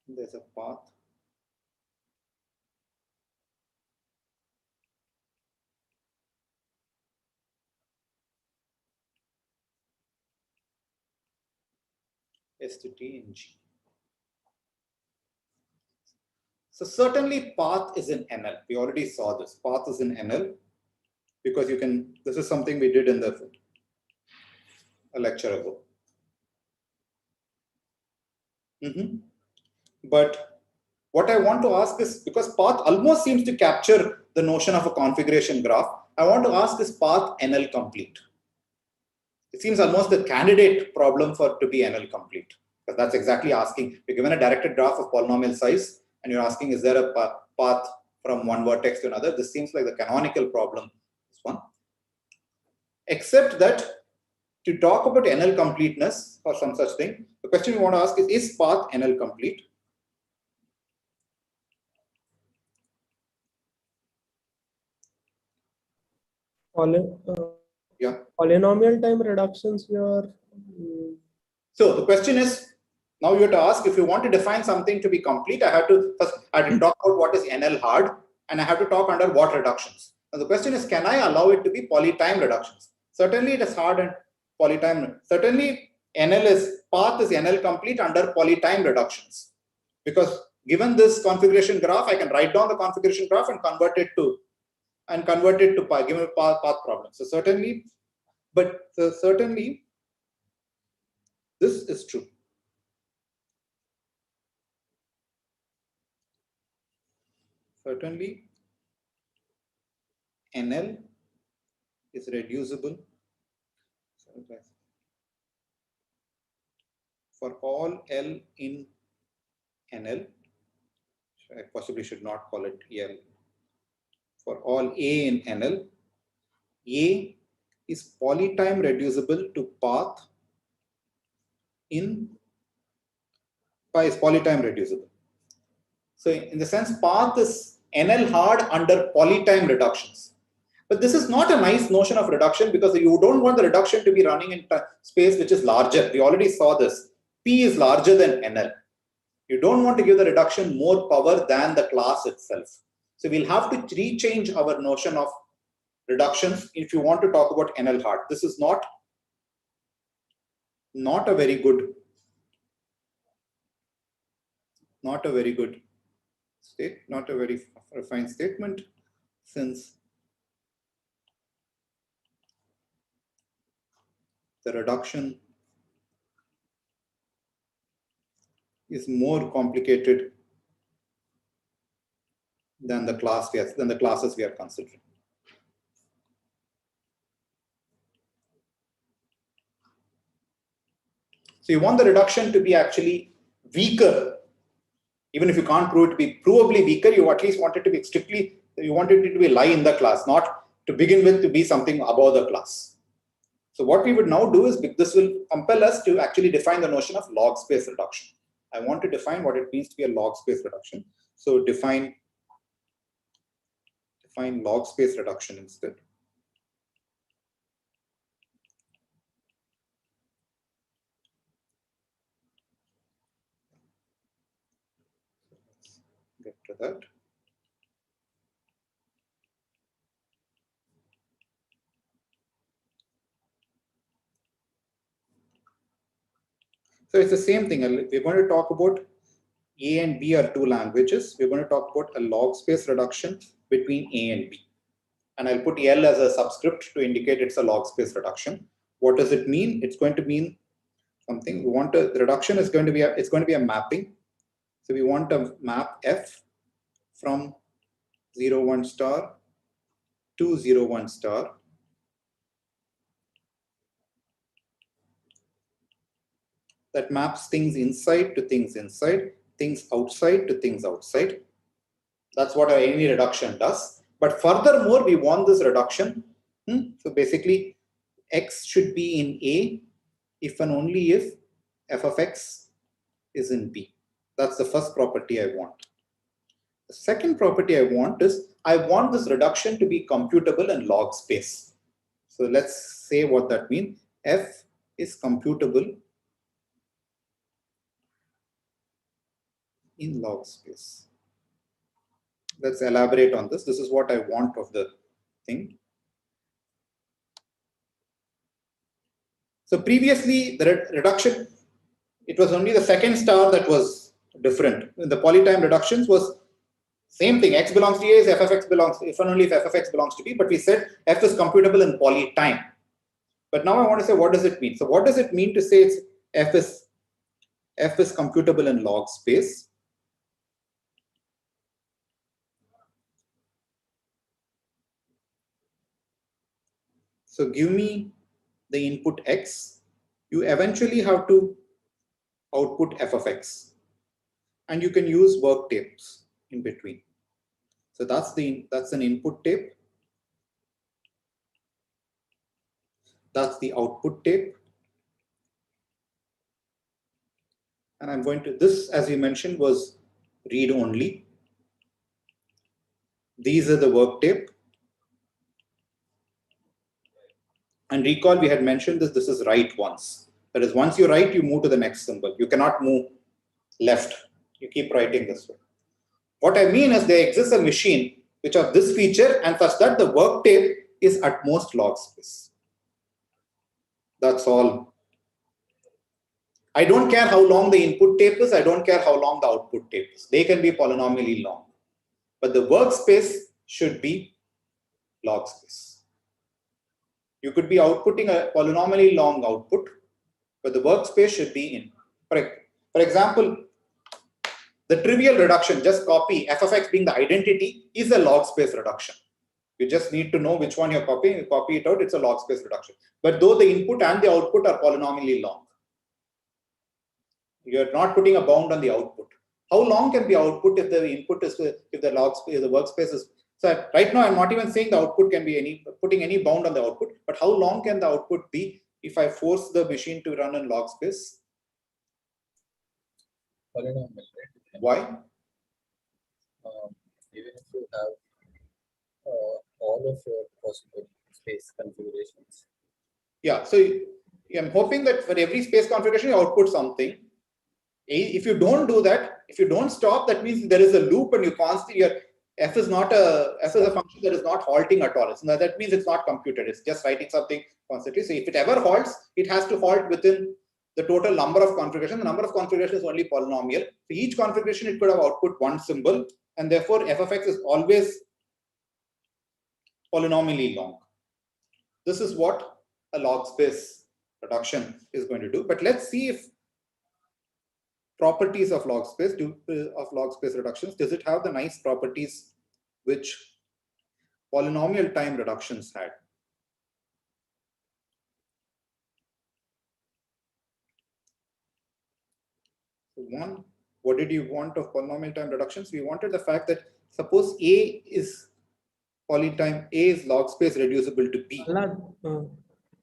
There's a path. S to T and G. So certainly path is in NL. We already saw this. Path is in NL because you can, this is something we did in a lecture ago. But what I want to ask is, because path almost seems to capture the notion of a configuration graph, I want to ask, is path NL complete? It seems almost the candidate problem for to be NL complete, because that's exactly asking. You're given a directed graph of polynomial size, and you're asking, is there a path from one vertex to another? This seems like the canonical problem. This one, except that to talk about NL completeness or some such thing, the question we want to ask is path NL complete? Yeah. Polynomial time reductions here. So the question is, now you have to ask, if you want to define something to be complete, I have to first talk about what is NL hard, and I have to talk under what reductions. Now the question is, can I allow it to be polytime reductions? Certainly it is hard and polytime. Certainly path is NL complete under polytime reductions, because given this configuration graph, I can write down the configuration graph and convert it to given a path problem. So certainly, certainly this is true. Certainly, NL is reducible for all L in NL. I possibly should not call it L. For all A in NL, A is polytime reducible to path in is polytime reducible. So in the sense, path is NL hard under polytime reductions. But this is not a nice notion of reduction, because you don't want the reduction to be running in space which is larger. We already saw this. P is larger than NL. You don't want to give the reduction more power than the class itself. So we'll have to rechange our notion of reductions if you want to talk about NL hard. This is not a very good not a very refined statement, since the reduction is more complicated than the classes we are considering. So you want the reduction to be actually weaker. Even if you can't prove it to be provably weaker, you at least want it to be you want it to be lie in the class, not to begin with to be something above the class. So what we would now do is, this will compel us to actually define the notion of log space reduction. I want to define what it means to be a log space reduction. So define log space reduction instead. Get to that. So it's the same thing. We're going to talk about A and B are two languages. We're going to talk about a log space reduction between A and B. And I'll put L as a subscript to indicate it's a log space reduction. What does it mean? It's going to mean something. We want the reduction is going to be it's going to be a mapping. So we want a map F from 0, 1 star to 0, 1 star. That maps things inside to things inside, things outside to things outside. That's what any reduction does. But furthermore, we want this reduction. So basically, X should be in A if and only if f of X is in B. That's the first property I want. The second property I want is, I want this reduction to be computable in log space. So let's say what that means. F is computable in log space. Let's elaborate on this. This is what I want of the thing. So previously, the reduction, it was only the second star that was different. The polytime reductions was Same thing, x belongs to A is f of x belongs, if and only if f of x belongs to B, but we said f is computable in poly time. But now I want to say, what does it mean? So what does it mean to say it's f is computable in log space? So give me the input x, you eventually have to output f of x, and you can use work tapes in between. So that's an input tape. That's the output tape. And I'm going to, this, as we mentioned, was read only. These are the work tape. And recall, we had mentioned this is write once. That is, once you write, you move to the next symbol. You cannot move left. You keep writing this way. What I mean is there exists a machine which has this feature and such that the work tape is at most log space. That's all. I don't care how long the input tape is. I don't care how long the output tape is. They can be polynomially long. But the workspace should be log space. You could be outputting a polynomially long output, but the workspace should be in. For example, the trivial reduction, just copy f of x being the identity, is a log space reduction. You just need to know which one you're copying, you copy it out, it's a log space reduction. But though the input and the output are polynomially long, you're not putting a bound on the output. How long can the output if the input is, if the log space, the workspace is, so right now I'm not even saying the output can be putting any bound on the output, but how long can the output be if I force the machine to run in log space? Polynomial, right? Why? Even if you have all of your possible space configurations. Yeah, so I'm hoping that for every space configuration, you output something. If you don't do that, if you don't stop, that means there is a loop and you constantly, your f is a function that is not halting at all. So that means it's not computed. It's just writing something constantly. So if it ever halts, it has to halt within the total number of configurations. The number of configurations is only polynomial. For each configuration, it could have output one symbol, and therefore f of x is always polynomially long. This is what a log space reduction is going to do. But let's see if properties of log space reductions, does it have the nice properties which polynomial time reductions had? So one, what did you want of polynomial time reductions? We wanted the fact that suppose A is log space reducible to B.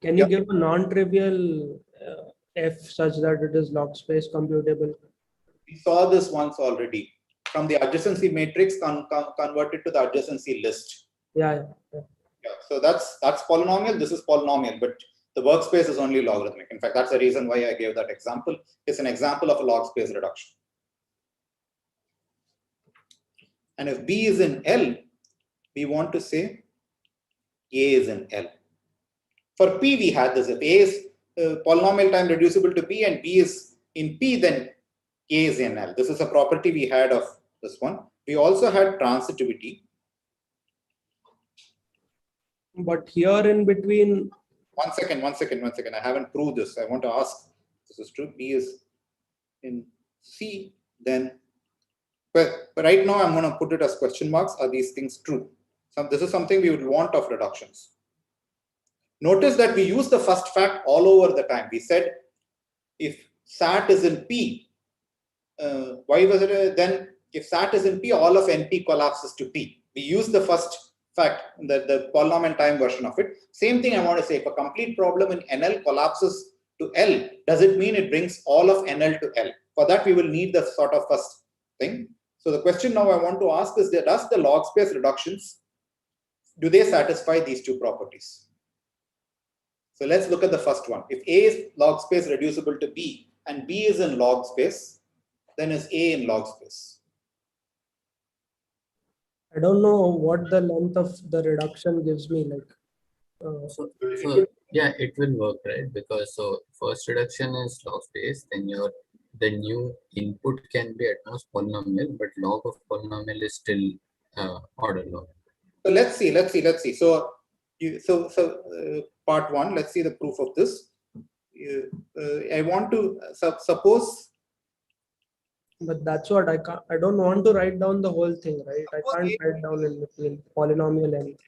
Can you give a non-trivial f such that it is log space computable? We saw this once already. From the adjacency matrix converted to the adjacency list. Yeah. So that's polynomial. This is polynomial, but the workspace is only logarithmic. In fact, that's the reason why I gave that example. It's an example of a log space reduction. And if B is in L, we want to say A is in L. For P, we had this. If A is polynomial time reducible to B and B is in P, then A is in L. This is a property we had of this one. We also had transitivity. But here in between. One second. I haven't proved this. I want to ask. This is true. B is in C. Then, but right now I'm going to put it as question marks. Are these things true? So this is something we would want of reductions. Notice that we use the first fact all over the time. We said if SAT is in P, why was it then if SAT is in P, all of NP collapses to P. We use the first fact, the polynomial time version of it. Same thing I want to say, if a complete problem in NL collapses to L, does it mean it brings all of NL to L? For that, we will need the sort of first thing. So the question now I want to ask is, does the log space reductions, do they satisfy these two properties? So let's look at the first one. If A is log space reducible to B and B is in log space, then is A in log space? I don't know what the length of the reduction gives me. So yeah, it will work, right? Because so first reduction is log space, then your the new input can be at most polynomial, but log of polynomial is still order log. So let's see. So, part one, let's see the proof of this. I want to suppose. But that's what I can't. I don't want to write down the whole thing, right? I can't write down in between polynomial and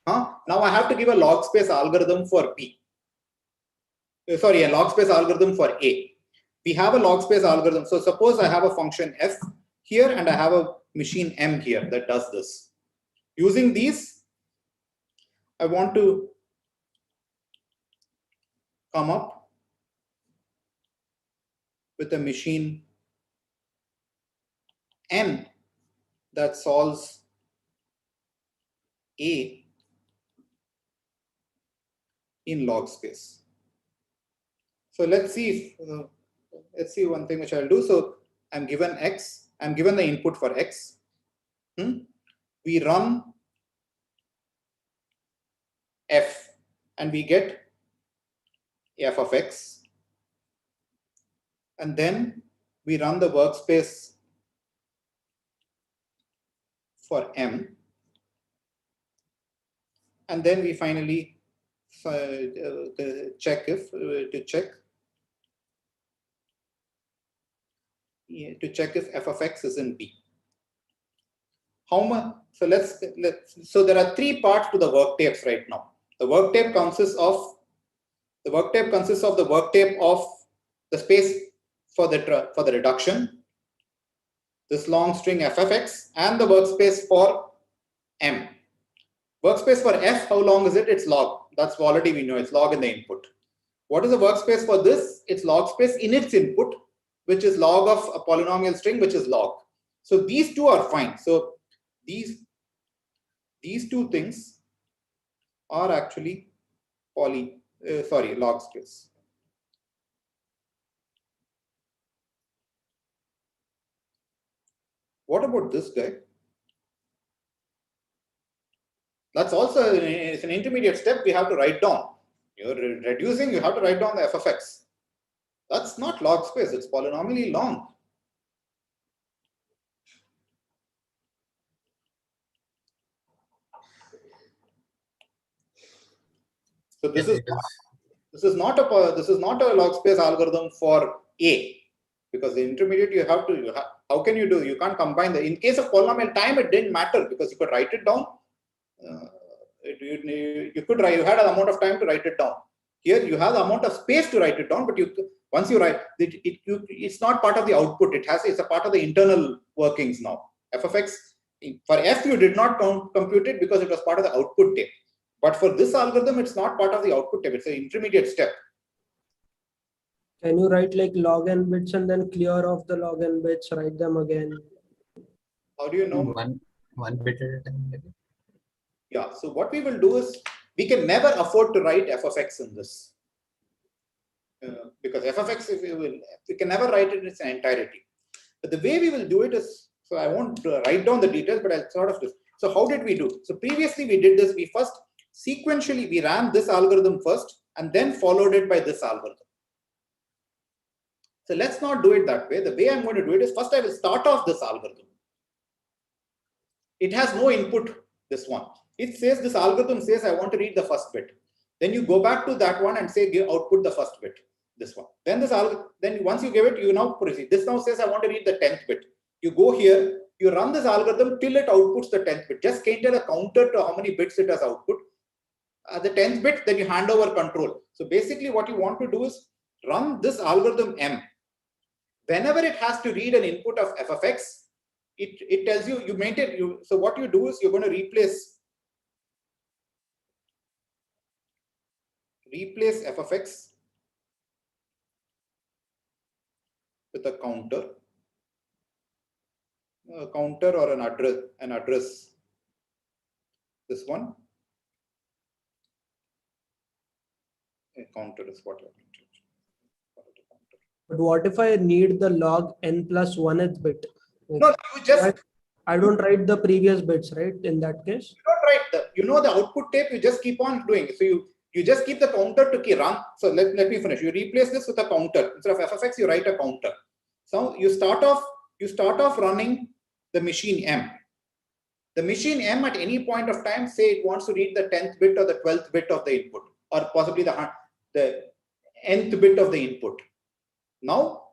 L. Now I have to give a log space algorithm for B. Sorry, a log space algorithm for A. We have a log space algorithm. So suppose I have a function f here and I have a machine m here that does this. Using these, I want to come up with a machine n that solves A in log space. So let's see one thing which I'll do. So I'm given x, I'm given the input for x. We run f and we get f of x. And then we run the workspace for m. And then we finally check if f of x is in B. How much? So so there are three parts to the work tapes right now. The work tape consists of the work tape of the space for the reduction, this long string f of x, and the workspace for m. Workspace for f, how long is it? It's log. That's already we know. It's log in the input. What is the workspace for this? It's log space in its input, which is log of a polynomial string, which is log. So these two are fine. So these two things are actually log space. What about this guy? That's also it's an intermediate step we have to write down. You're reducing, you have to write down the f of x. That's not log space, it's polynomially long. So this is not a log space algorithm for A, because the intermediate how can you do? You can't combine in case of polynomial time it didn't matter because you could write it down. You had an amount of time to write it down. Here you have the amount of space to write it down, but once you write it's not part of the output. It's a part of the internal workings now. F of x for f you did not compute it because it was part of the output tape. But for this algorithm, it's not part of the output tape. It's an intermediate step. Can you write like log n bits and then clear off the log n bits, write them again? How do you know? One bit at a time, maybe. Yeah. So what we will do is we can never afford to write f of x in this because f of x we can never write it in its entirety. But the way we will do it is, so I won't write down the details, but I'll sort of this. So how did we do? So previously we did this. We first sequentially we ran this algorithm first and then followed it by this algorithm. So let's not do it that way. The way I'm going to do it is first I will start off this algorithm. It has no input, this one. It says, this algorithm says I want to read the first bit. Then you go back to that one and say give output the first bit, this one. Then once you give it, you now proceed. This now says I want to read the 10th bit. You go here, you run this algorithm till it outputs the 10th bit. Just enter a counter to how many bits it has output. At the 10th bit, then you hand over control. So basically what you want to do is run this algorithm M. Whenever it has to read an input of f of x, it tells you, so what you do is you're going to replace f of x with a counter or an address. This one. A counter is what I can change. But what if I need the log n plus 1th bit? No, you just. I don't write the previous bits, right? In that case, You don't write the output tape. You just keep on doing. So you just keep the counter to run. So let me finish. You replace this with a counter. Instead of f of x, you write a counter. So you start off running the machine M. The machine M at any point of time, say it wants to read the 10th bit or the 12th bit of the input, or possibly the nth bit of the input. Now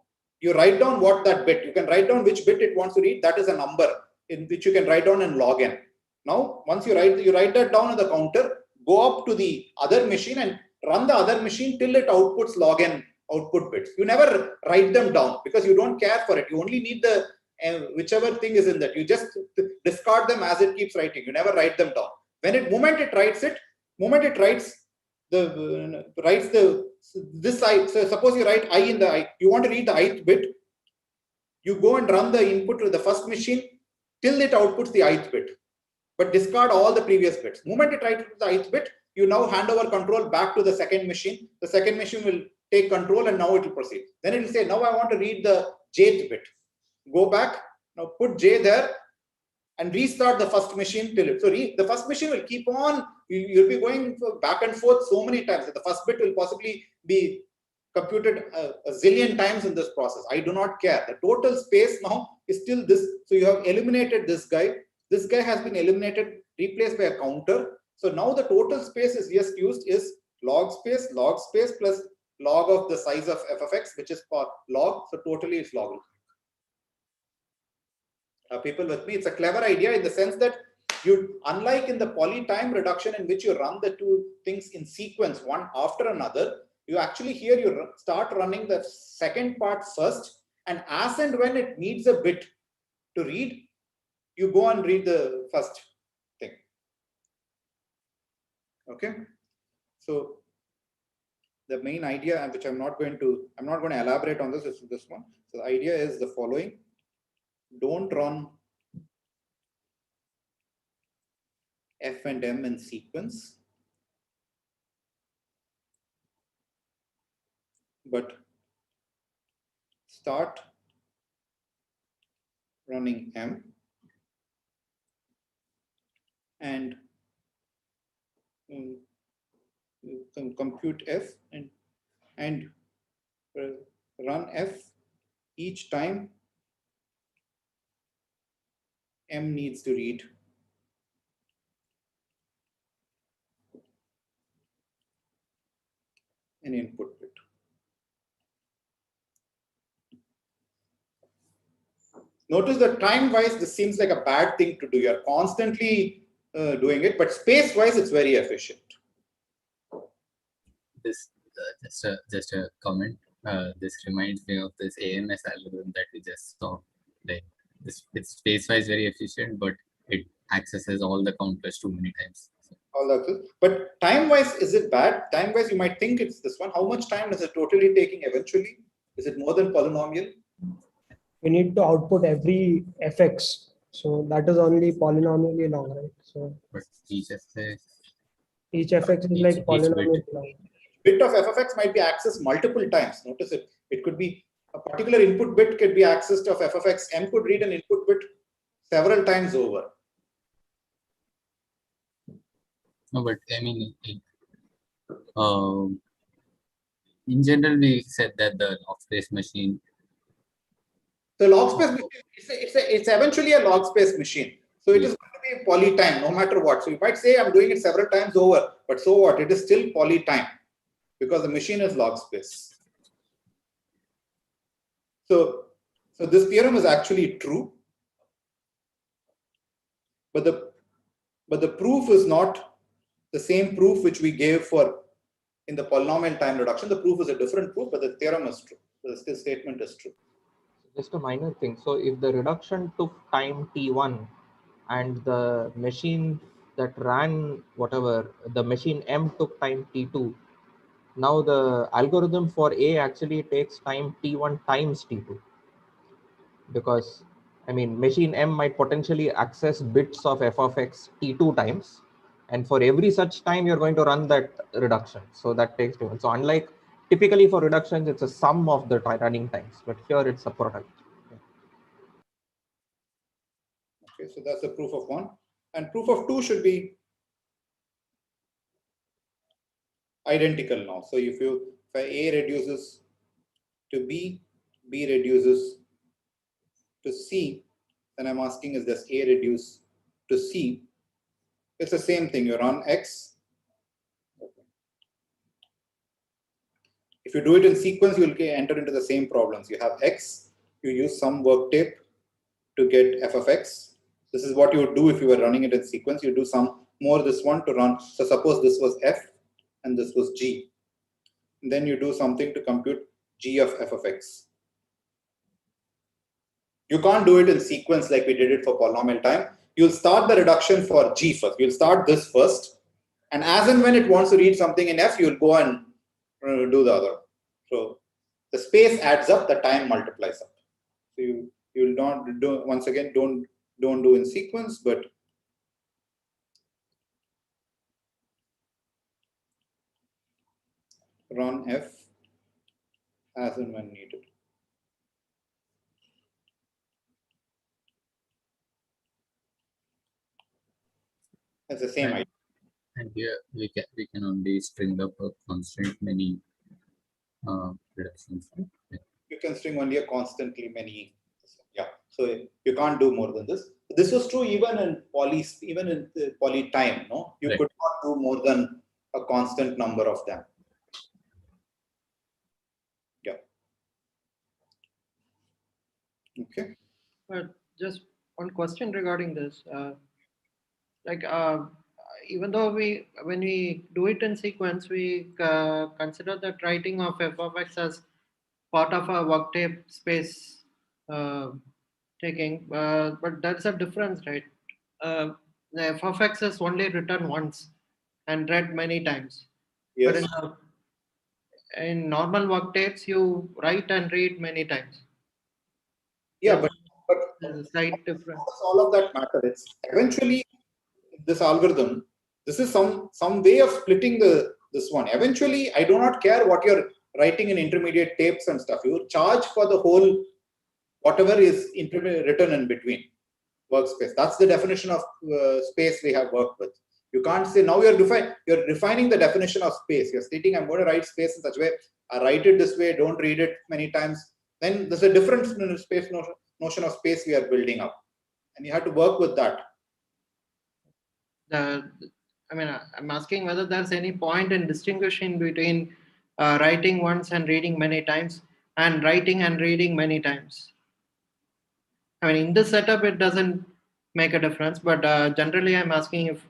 you write down what that bit, you can write down which bit it wants to read. That is a number in which you can write down in log n. Now, once you write that down on the counter, go up to the other machine and run the other machine till it outputs log n output bits. You never write them down because you don't care for it. You only need the whichever thing is in that. You just discard them as it keeps writing. You never write them down. Moment it writes this I. So suppose you write I in the I. You want to read the ith bit. You go and run the input to the first machine till it outputs the ith bit, but discard all the previous bits. Moment it writes the ith bit, you now hand over control back to the second machine. The second machine will take control and now it will proceed. Then it will say, now I want to read the jth bit. Go back, now put j there and restart the first machine till it. So the first machine will keep on, you'll be going back and forth so many times. The first bit will possibly be computed a zillion times in this process. I do not care. The total space now is still this. So you have eliminated this guy. This guy has been eliminated, replaced by a counter. So now the total space is just used is log space plus log of the size of f of x, which is for log. So totally it's logarithmic. Are people with me? It's a clever idea in the sense that you, unlike in the polytime reduction in which you run the two things in sequence, one after another, you actually here you start running the second part first, and as and when it needs a bit to read, you go and read the first thing. Okay, so the main idea, which I'm not going to elaborate on this, is this one. So the idea is the following: don't run f and m in sequence, but start running m and compute f and run f each time m needs to read an input bit. Notice that time-wise, this seems like a bad thing to do. You're constantly doing it, but space-wise, it's very efficient. This just a comment. This reminds me of this AMS algorithm that we just saw. Like this, it's space-wise very efficient, but it accesses all the counters too many times. So. But time-wise, is it bad? Time-wise, you might think it's this one. How much time is it totally taking eventually? Is it more than polynomial? We need to output every fx, so that is only polynomially long, right? So but each fx is like polynomial long. Bit of f of x might be accessed multiple times. Notice it. It could be a particular input bit could be accessed of f of x. M could read an input bit several times over. No, but I mean, in general, we said that the logspace machine. The logspace machine, it's eventually a logspace machine. So it is going to be polytime no matter what. So you might say I'm doing it several times over, but so what? It is still polytime because the machine is logspace. So this theorem is actually true, but the proof is not the same proof which we gave for in the polynomial time reduction. The proof is a different proof, but the theorem is true. The statement is true. Just a minor thing. So if the reduction took time t1 and the machine that ran whatever, the machine M took time t2, now the algorithm for A actually takes time t1 times t2. Because, I mean, machine M might potentially access bits of f of x t2 times. And for every such time, you're going to run that reduction. So that takes time. So unlike typically for reductions, it's a sum of the running times, but here it's a product. Okay, so that's the proof of one. And proof of two should be identical now. So if A reduces to B, B reduces to C, then I'm asking, is does A reduce to C? It's the same thing. You run X. If you do it in sequence, you will enter into the same problems. You have X, you use some work tape to get f of x. This is what you would do if you were running it in sequence. You do some more this one to run. So suppose this was f and this was g. And then you do something to compute g of f of x. You can't do it in sequence like we did it for polynomial time. You'll start the reduction for g first. You'll start this first. And as and when it wants to read something in f, you'll go and do the other. So the space adds up, the time multiplies up. So you will not do, once again, don't do in sequence, but run f as and when needed. It's the same idea. And here we can only string up a constant many reductions. Yeah. You can string only a constantly many. Yeah. So you can't do more than this. This was true even in poly time. No, you Right. could not do more than a constant number of them. Yeah. Okay. Just one question regarding this. Even though when we do it in sequence, we consider that writing of f of x as part of a work tape space taking, but that's a difference, right? The f of x is only written once and read many times. Yes. But in normal work tapes, you write and read many times. Yeah, but There's a slight difference. all of that matter. It's eventually this algorithm. This is some way of splitting this one. Eventually, I do not care what you're writing in intermediate tapes and stuff. You charge for the whole whatever is written in between workspace. That's the definition of space we have worked with. You can't say now you're refining the definition of space. You're stating I'm going to write space in such a way. I write it this way. Don't read it many times. Then there's a different space notion of space we are building up, and you have to work with that. I'm asking whether there's any point in distinguishing between writing once and reading many times and writing and reading many times. I mean, in this setup, it doesn't make a difference, but generally I'm asking if,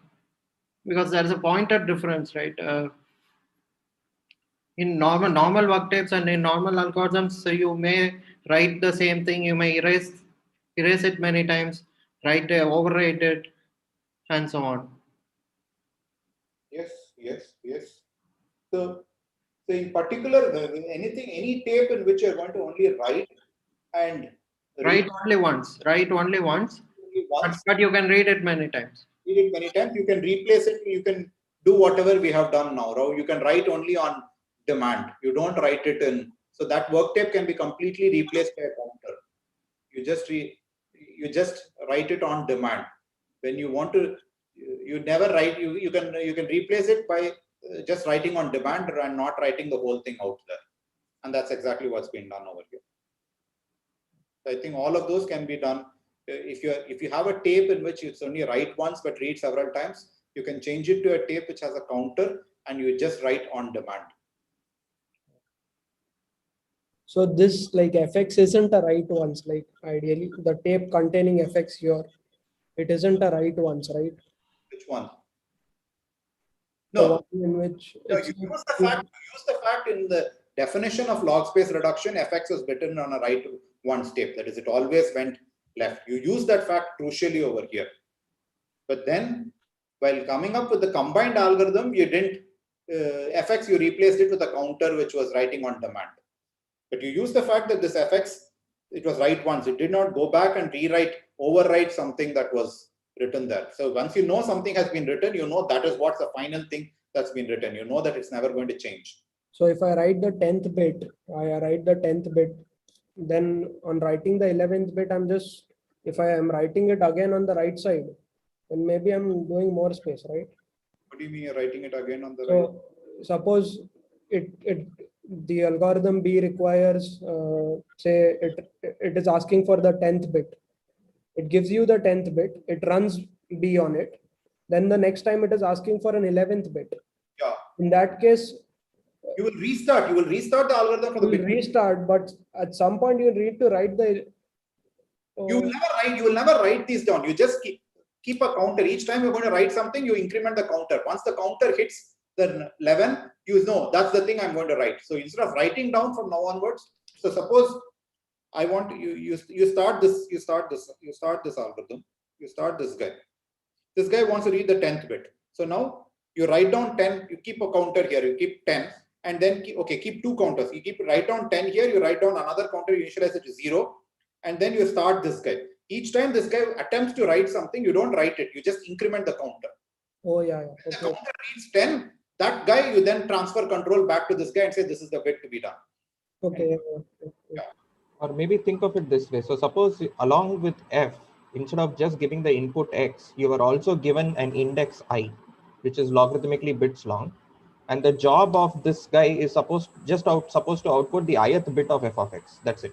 because there's a pointed difference, right? In normal work tapes and in normal algorithms, so you may write the same thing, you may erase it many times, overwrite it, and so on. Yes. So in particular, any tape in which you're going to only write and Write only once, but you can read it many times. Read it many times. You can replace it. You can do whatever we have done now. You can write only on demand. You don't write it in. So that work tape can be completely replaced by a counter. You just write it on demand. When you want to, you never write. You can replace it by just writing on demand and not writing the whole thing out there. And that's exactly what's been done over here. So I think all of those can be done. If you have a tape in which it's only write once but read several times, you can change it to a tape which has a counter and you just write on demand. So this like fx isn't a write once, like ideally the tape containing fx here, it isn't a write once, right? Which one? The No, one in which you use the fact in the definition of log space reduction, fx was written on a write once tape. That is, it always went left. You use that fact crucially over here. But then, while coming up with the combined algorithm, you didn't fx, you replaced it with a counter which was writing on demand. But you use the fact that this fx, it was write once. It did not go back and overwrite something that was written there. So once you know something has been written, you know that is what's the final thing that's been written. You know that it's never going to change. So if I write the 10th bit, then on writing the 11th bit, if I am writing it again on the right side, then maybe I'm doing more space, right? What do you mean you're writing it again on the right? So suppose the algorithm B requires, say it is asking for the 10th bit. It gives you the 10th bit, it runs B on it. Then the next time it is asking for an 11th bit. Yeah. In that case, you will restart the algorithm for the bit. Restart, but at some point you need to write the. You will never write these down. You just keep a counter. Each time you're going to write something, you increment the counter. Once the counter hits the 11, you know that's the thing I'm going to write. So instead of writing down from now onwards, so suppose I want you start this algorithm. You start this guy. This guy wants to read the 10th bit. So now you write down 10. You keep a counter here. You keep 10, and then keep two counters. You write down 10 here. You write down another counter. You initialize it to 0, and then you start this guy. Each time this guy attempts to write something, you don't write it. You just increment the counter. Oh yeah. Okay. The counter reads 10. That guy, you then transfer control back to this guy and say this is the bit to be done. Okay. Yeah. Or maybe think of it this way. So suppose along with F, instead of just giving the input X, you are also given an index I, which is logarithmically bits long. And the job of this guy is supposed to output the ith bit of f of x. That's it.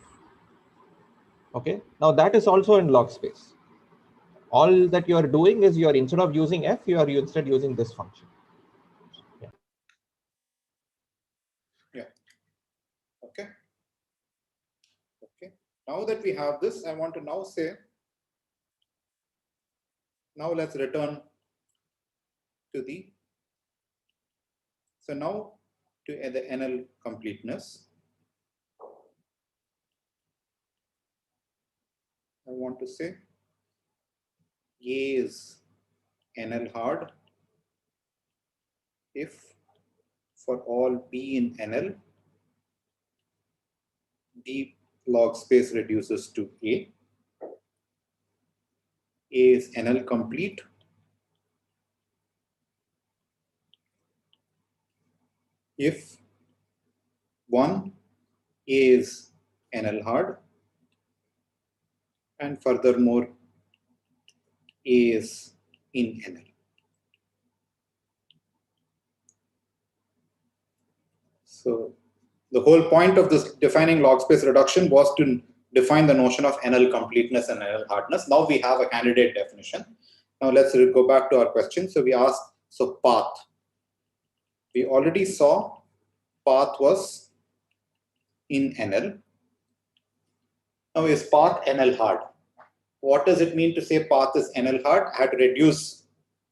Okay. Now that is also in log space. All that you are doing is you are, instead of using f, you are instead using this function. Yeah. Okay. Okay. Now that we have this, I want to now say, now let's return to the, so now to the NL completeness. I want to say A is NL hard if for all B in NL, B log space reduces to A. A is NL complete if 1 is NL hard, and furthermore A is in NL. So the whole point of this defining log space reduction was to define the notion of NL completeness and NL hardness. Now we have a candidate definition. Now let's go back to our question. So we asked, so path. We already saw path was in NL. Now is path NL hard? What does it mean to say path is NL hard? I had to reduce.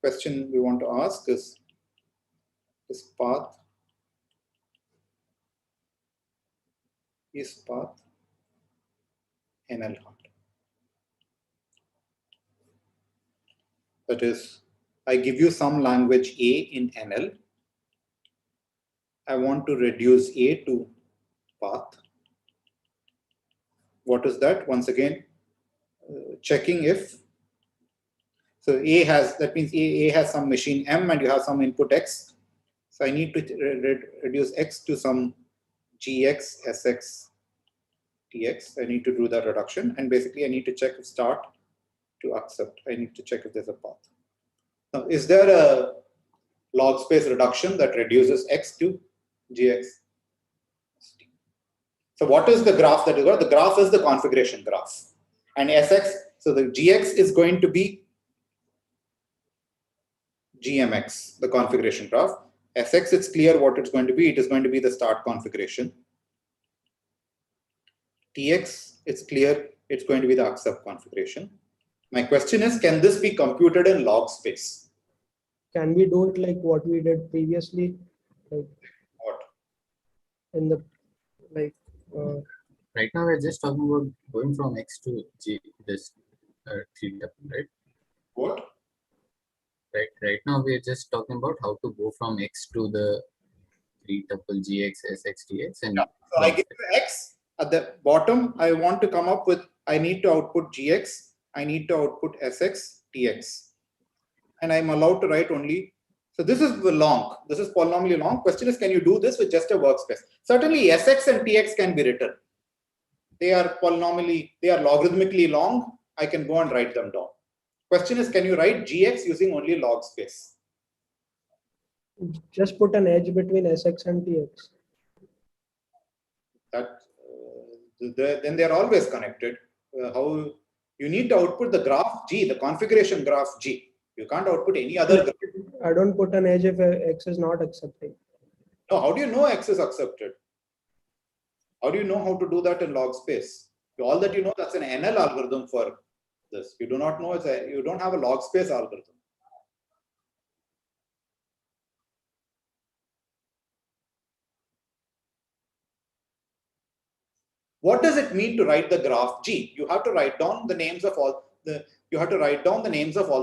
Question we want to ask is path NL hard? That is, I give you some language A in NL. I want to reduce A to path. What is that? Once again, checking if. So A has, that means A has some machine M and you have some input X. So I need to reduce X to some GX, SX, TX. I need to do that reduction. And basically I need to check if start to accept. I need to check if there's a path. Now, is there a log space reduction that reduces X to GX? So what is the graph that you got? The graph is the configuration graph. And SX, so the GX is going to be GMX, the configuration graph. SX, it's clear what it's going to be. It is going to be the start configuration. TX, it's clear it's going to be the accept configuration. My question is, can this be computed in log space? Can we do it like what we did previously? Like what? In the, like, right now we're just talking about going from X to G, this 3 tuple, right? What? Right now we're just talking about how to go from X to the 3 tuple GX, SX, TX. And yeah. So I give you X at the bottom. I want to come up with, I need to output GX, I need to output SX, TX. And I'm allowed to write only, so this is long, this is polynomially long. Question is, can you do this with just a workspace? Certainly SX and TX can be written. They are polynomially, they are logarithmically long. I can go and write them down. Question is, can you write GX using only log space? Just put an edge between Sx and Tx. That then they are always connected. How you need to output the graph G, the configuration graph G. You can't output any other graph. I don't put an edge if X is not accepting. No, how do you know X is accepted? How do you know how to do that in log space? All that you know, that's an NL algorithm for this. You do not know you don't have a log space algorithm. What does it mean to write the graph G? You have to write down the names of all the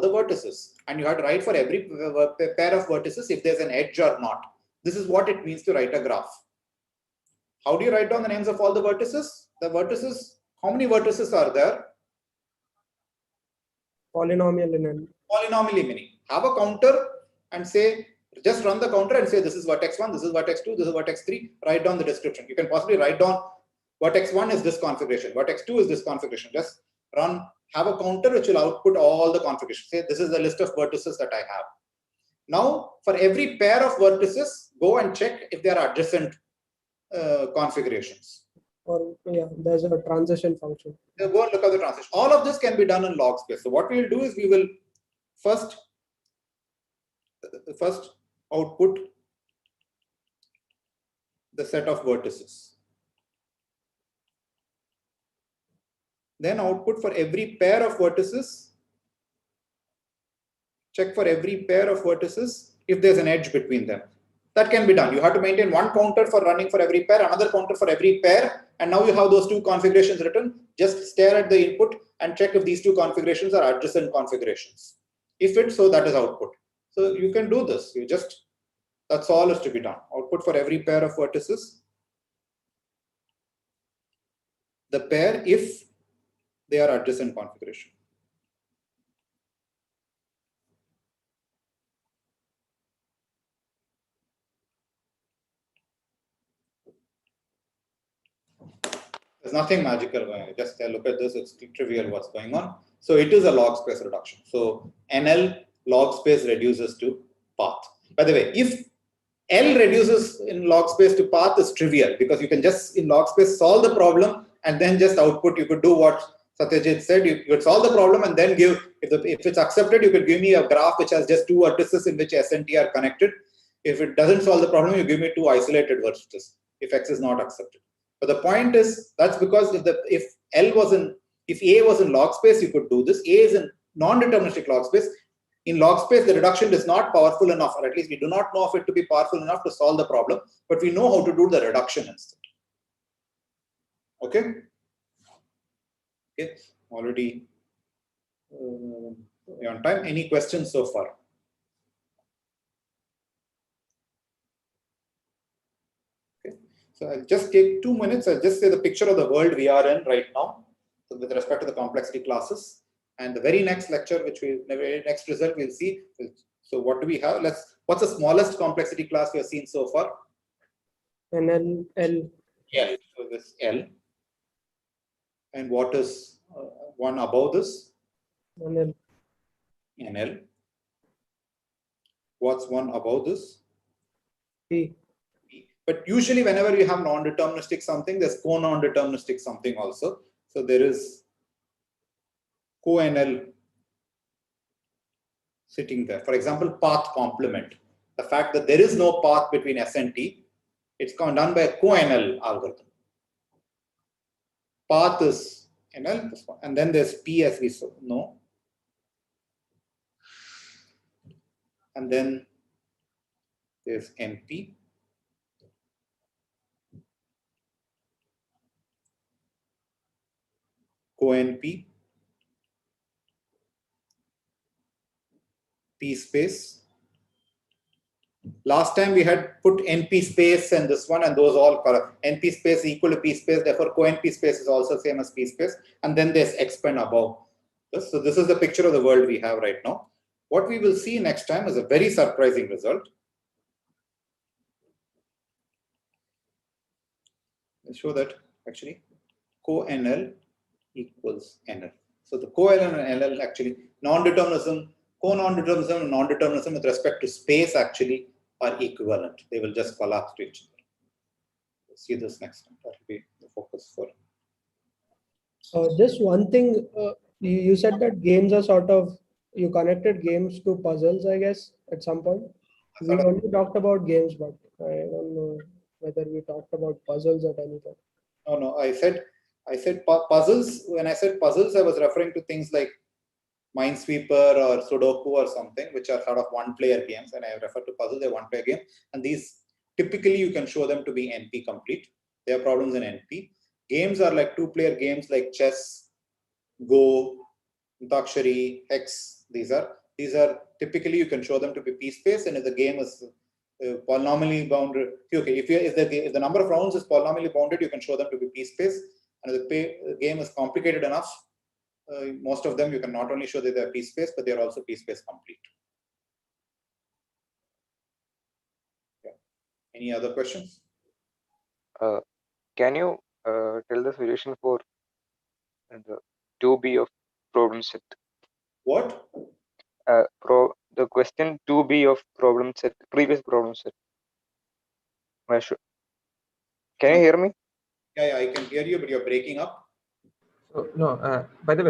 vertices, and you have to write for every pair of vertices if there's an edge or not. This is what it means to write a graph. How do you write down the names of all the vertices? The vertices, how many vertices are there? Polynomial in N. Polynomially many. Have a counter and say, just run the counter and say this is vertex 1, this is vertex 2, this is vertex 3. Write down the description. You can possibly write down vertex 1 is this configuration, vertex 2 is this configuration. Just run, have a counter which will output all the configurations. Say this is the list of vertices that I have. Now, for every pair of vertices, go and check if there are adjacent configurations. Or yeah, there's a transition function. Go and look at the transition. All of this can be done in log space. So what we will do is we will first output the set of vertices. Then output for every pair of vertices. Check for every pair of vertices if there's an edge between them. That can be done. You have to maintain one counter for running for every pair, another counter for every pair, and now you have those two configurations written. Just stare at the input and check if these two configurations are adjacent configurations. If it's so, that is output. So you can do this. You just, that's all is to be done. Output for every pair of vertices. The pair if they are adjacent configuration. There's nothing magical going on. Just look at this, it's trivial what's going on. So it is a log space reduction. So NL log space reduces to path. By the way, if L reduces in log space to path is trivial because you can just in log space solve the problem and then just output. You could do what Satyajit said, you could solve the problem and then give, if it's accepted, you could give me a graph which has just two vertices in which S and T are connected. If it doesn't solve the problem, you give me two isolated vertices if X is not accepted. But the point is, that's because if A was in log space, you could do this. A is in non-deterministic log space. In log space, the reduction is not powerful enough, or at least we do not know of it to be powerful enough to solve the problem, but we know how to do the reduction instead. Okay? Okay, already on time. Any questions so far? So I'll just take 2 minutes. I'll just say the picture of the world we are in right now with respect to the complexity classes. And the very next lecture, the very next result we'll see. So what do we have? What's the smallest complexity class we have seen so far? NL, L. L. So this L. And what is one above this? NL. NL. What's one above this? P. But usually whenever you have non-deterministic something, there's co-non-deterministic something also. So there is coNL sitting there. For example, path complement. The fact that there is no path between S and T, it's done by a coNL algorithm. Path is NL, and then there's P as we know. And then there's MP. coNP, PSPACE. Last time we had put NP space and this one, and those all NP space equal to P space. Therefore, coNP space is also same as P space. And then there's expand above. So this is the picture of the world we have right now. What we will see next time is a very surprising result. I'll show that actually coNL equals NL. So the coNL and NL actually non-determinism, co-non-determinism and non-determinism with respect to space actually are equivalent. They will just collapse to each other. We'll see this next time. That will be the focus for. Just one thing, you said that games are sort of, you connected games to puzzles, I guess, at some point. We only talked about games, but I don't know whether we talked about puzzles at any point. No, I said puzzles. When I said puzzles, I was referring to things like Minesweeper or Sudoku or something, which are sort of one-player games. And I refer to puzzles, they're one-player game. And these typically you can show them to be NP complete. There are problems in NP. Games are like two-player games like chess, Go, Antakshari, Hex. These are typically you can show them to be PSPACE, and if the game is polynomially bounded, okay, if the number of rounds is polynomially bounded, you can show them to be PSPACE, and if the game is complicated enough, most of them you can not only show that they're PSPACE, but they're also PSPACE-complete. Yeah. Any other questions? Can you tell the solution for the 2B of problem set? What? The question 2B of problem set, previous problem set. Can you hear me? Yeah, I can hear you, but you're breaking up. So, no, by the way,